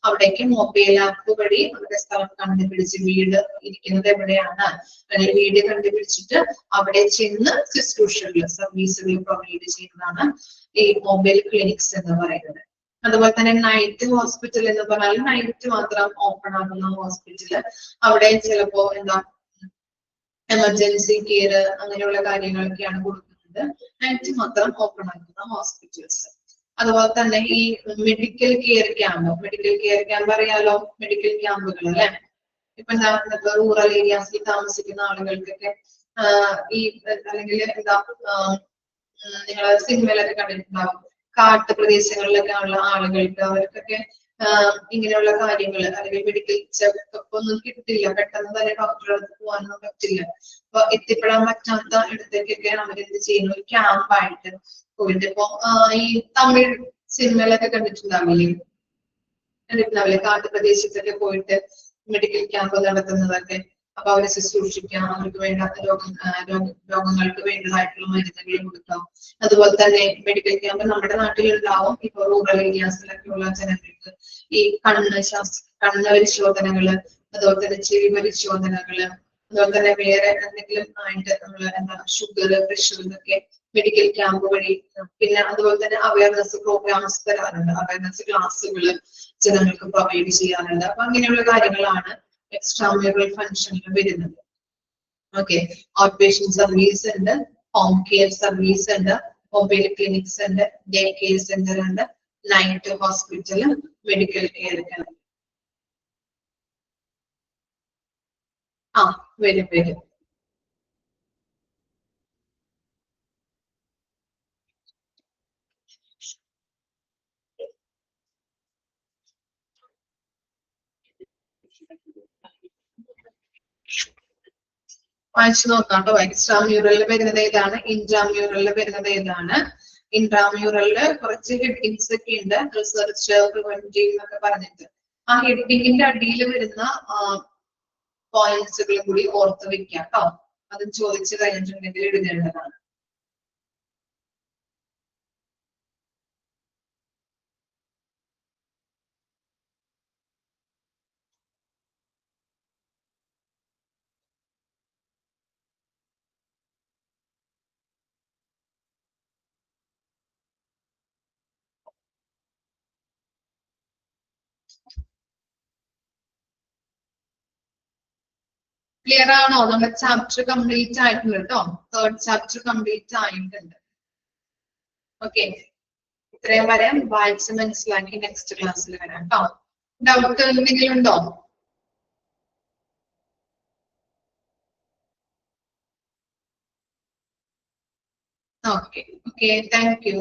അവിടേക്ക് മൊബൈൽ ആപ്പ് വഴി അവരുടെ സ്ഥലം കണ്ടുപിടിച്ച് വീട് ഇരിക്കുന്നത് എവിടെയാണ് അല്ലെങ്കിൽ വീട് കണ്ടുപിടിച്ചിട്ട് അവിടെ ചെന്ന് ശുശ്രൂഷകൾ സർവീസുകൾ പ്രൊവൈഡ് ചെയ്യുന്നതാണ് ഈ മൊബൈൽ ക്ലിനിക്സ് എന്ന് പറയുന്നത്. അതുപോലെ തന്നെ നൈറ്റ് ഹോസ്പിറ്റൽ എന്ന് പറഞ്ഞാൽ നൈറ്റ് മാത്രം ഓപ്പൺ ആകുന്ന ഹോസ്പിറ്റല്, അവിടെ ചിലപ്പോ എന്താ എമർജൻസി കെയർ അങ്ങനെയുള്ള കാര്യങ്ങളൊക്കെയാണ് കൊടുക്കുന്നത്. നൈറ്റ് മാത്രം ഓപ്പൺ ആക്കുന്ന ഹോസ്പിറ്റൽസ്. അതുപോലെ തന്നെ ഈ മെഡിക്കൽ കെയർ ക്യാമ്പ് അറിയാലോ, മെഡിക്കൽ ക്യാമ്പുകൾ അല്ലെ. ഇപ്പൊ റൂറൽ ഏരിയാസിൽ താമസിക്കുന്ന ആളുകൾക്കൊക്കെ ഈ അല്ലെങ്കിൽ എന്താ നിങ്ങൾ സിനിമയിലൊക്കെ കണ്ടിട്ടുണ്ടാവും, കാട്ടുപ്രദേശങ്ങളിലൊക്കെ ഉള്ള ആളുകൾക്ക് അവർക്കൊക്കെ ഇങ്ങനെയുള്ള കാര്യങ്ങൾ അല്ലെങ്കിൽ മെഡിക്കൽ ചെക്കപ്പ് ഒന്നും കിട്ടില്ല, പെട്ടെന്ന് തന്നെ ഡോക്ടറെ അടുത്ത് പോകാനൊന്നും പറ്റില്ല. അപ്പൊ എത്തിപ്പെടാൻ പറ്റാത്ത ഇടത്തേക്കൊക്കെ അവരെന്ത് ചെയ്യുന്നു, ഒരു ക്യാമ്പായിട്ട് പോയിട്ട് ഇപ്പൊ ഈ തമിഴ് സിനിമയിലൊക്കെ കണ്ടിട്ടുണ്ടാവില്ലേ, കാട്ടുപ്രദേശത്തൊക്കെ പോയിട്ട് മെഡിക്കൽ ക്യാമ്പ് നടത്തുന്നതൊക്കെ. അപ്പൊ അവരെ ശുശ്രൂഷിക്കാം, അവർക്ക് വേണ്ടാത്ത രോഗങ്ങൾക്ക് വേണ്ടതായിട്ടുള്ള മരുന്നുകൾ കൊടുക്കാം. അതുപോലെ തന്നെ മെഡിക്കൽ ക്യാമ്പ് നമ്മുടെ നാട്ടിലുണ്ടാവും. ഇപ്പൊ റൂറൽ ഏരിയാസിലൊക്കെ ഉള്ള ജനങ്ങൾക്ക് ഈ കണ്ണ് പരിശോധനകള്, അതുപോലെ തന്നെ ചെവി പരിശോധനകള്, അതുപോലെ തന്നെ വേറെ എന്തെങ്കിലും ആയിട്ട് നമ്മള് എന്താ ഷുഗർ, പ്രഷർ, ഇതൊക്കെ മെഡിക്കൽ ക്യാമ്പ് വഴി. പിന്നെ അതുപോലെ തന്നെ അവയർനെസ് പ്രോഗ്രാംസ് തരാറുണ്ട്, അവയർനെസ് ക്ലാസ്സുകൾ ജനങ്ങൾക്ക് പ്രൊവൈഡ് ചെയ്യാറുണ്ട്. അപ്പൊ അങ്ങനെയുള്ള കാര്യങ്ങളാണ് എക്സ്ട്രാ മ്യൂറൽ ഫംഗ്ഷനിൽ വരുന്നത്. ഓക്കെ, ഔട്ട് പേഷ്യന്റ് സർവീസ് ഉണ്ട്, ഹോം കെയർ സർവീസ് ഉണ്ട്, മൊബൈൽ ക്ലിനിക്സ് ഉണ്ട്, ഡേ കെയർ സെന്റർ ഉണ്ട്, നൈറ്റ് ഹോസ്പിറ്റൽ, മെഡിക്കൽ കെയർ ഒക്കെ. വരും. വായിച്ചു നോക്കാം കേട്ടോ. എക്സ്ട്രാ മ്യൂറലിൽ വരുന്നത് ഏതാണ്, ഇൻട്രാമ്യൂറലിൽ വരുന്നത് ഏതാണ്. ഇൻട്രാമ്യൂറലില് കുറച്ച് ഹെഡിങ്സ് ഒക്കെ ഉണ്ട്, റിസർച്ച്, പ്രിവെന്റീവ് എന്നൊക്കെ പറഞ്ഞിട്ട്. ആ ഹെഡിങ്ങിന്റെ അടിയിൽ വരുന്ന പോയിന്റ്സുകൾ കൂടി ഓർത്ത് വെക്കാം കേട്ടോ. അത് ചോദിച്ചു കഴിഞ്ഞിട്ടുണ്ടെങ്കിൽ എഴുതേണ്ടതാണ്. ക്ലിയർ ആണോ? നമ്മുടെ ചാപ്റ്റർ കംപ്ലീറ്റ് ആയിട്ടുണ്ട് കേട്ടോ. 3rd ചാപ്റ്റർ കംപ്ലീറ്റ് ആയിട്ടുണ്ട്. ഓക്കെ, ഇത്രയും വരെ വായിച്ച് മനസ്സിലാക്കി നെക്സ്റ്റ് ക്ലാസ്സിൽ വരാം കേട്ടോ. ഡൗട്ട് എന്തെങ്കിലും ഉണ്ടോ? Okay, thank you.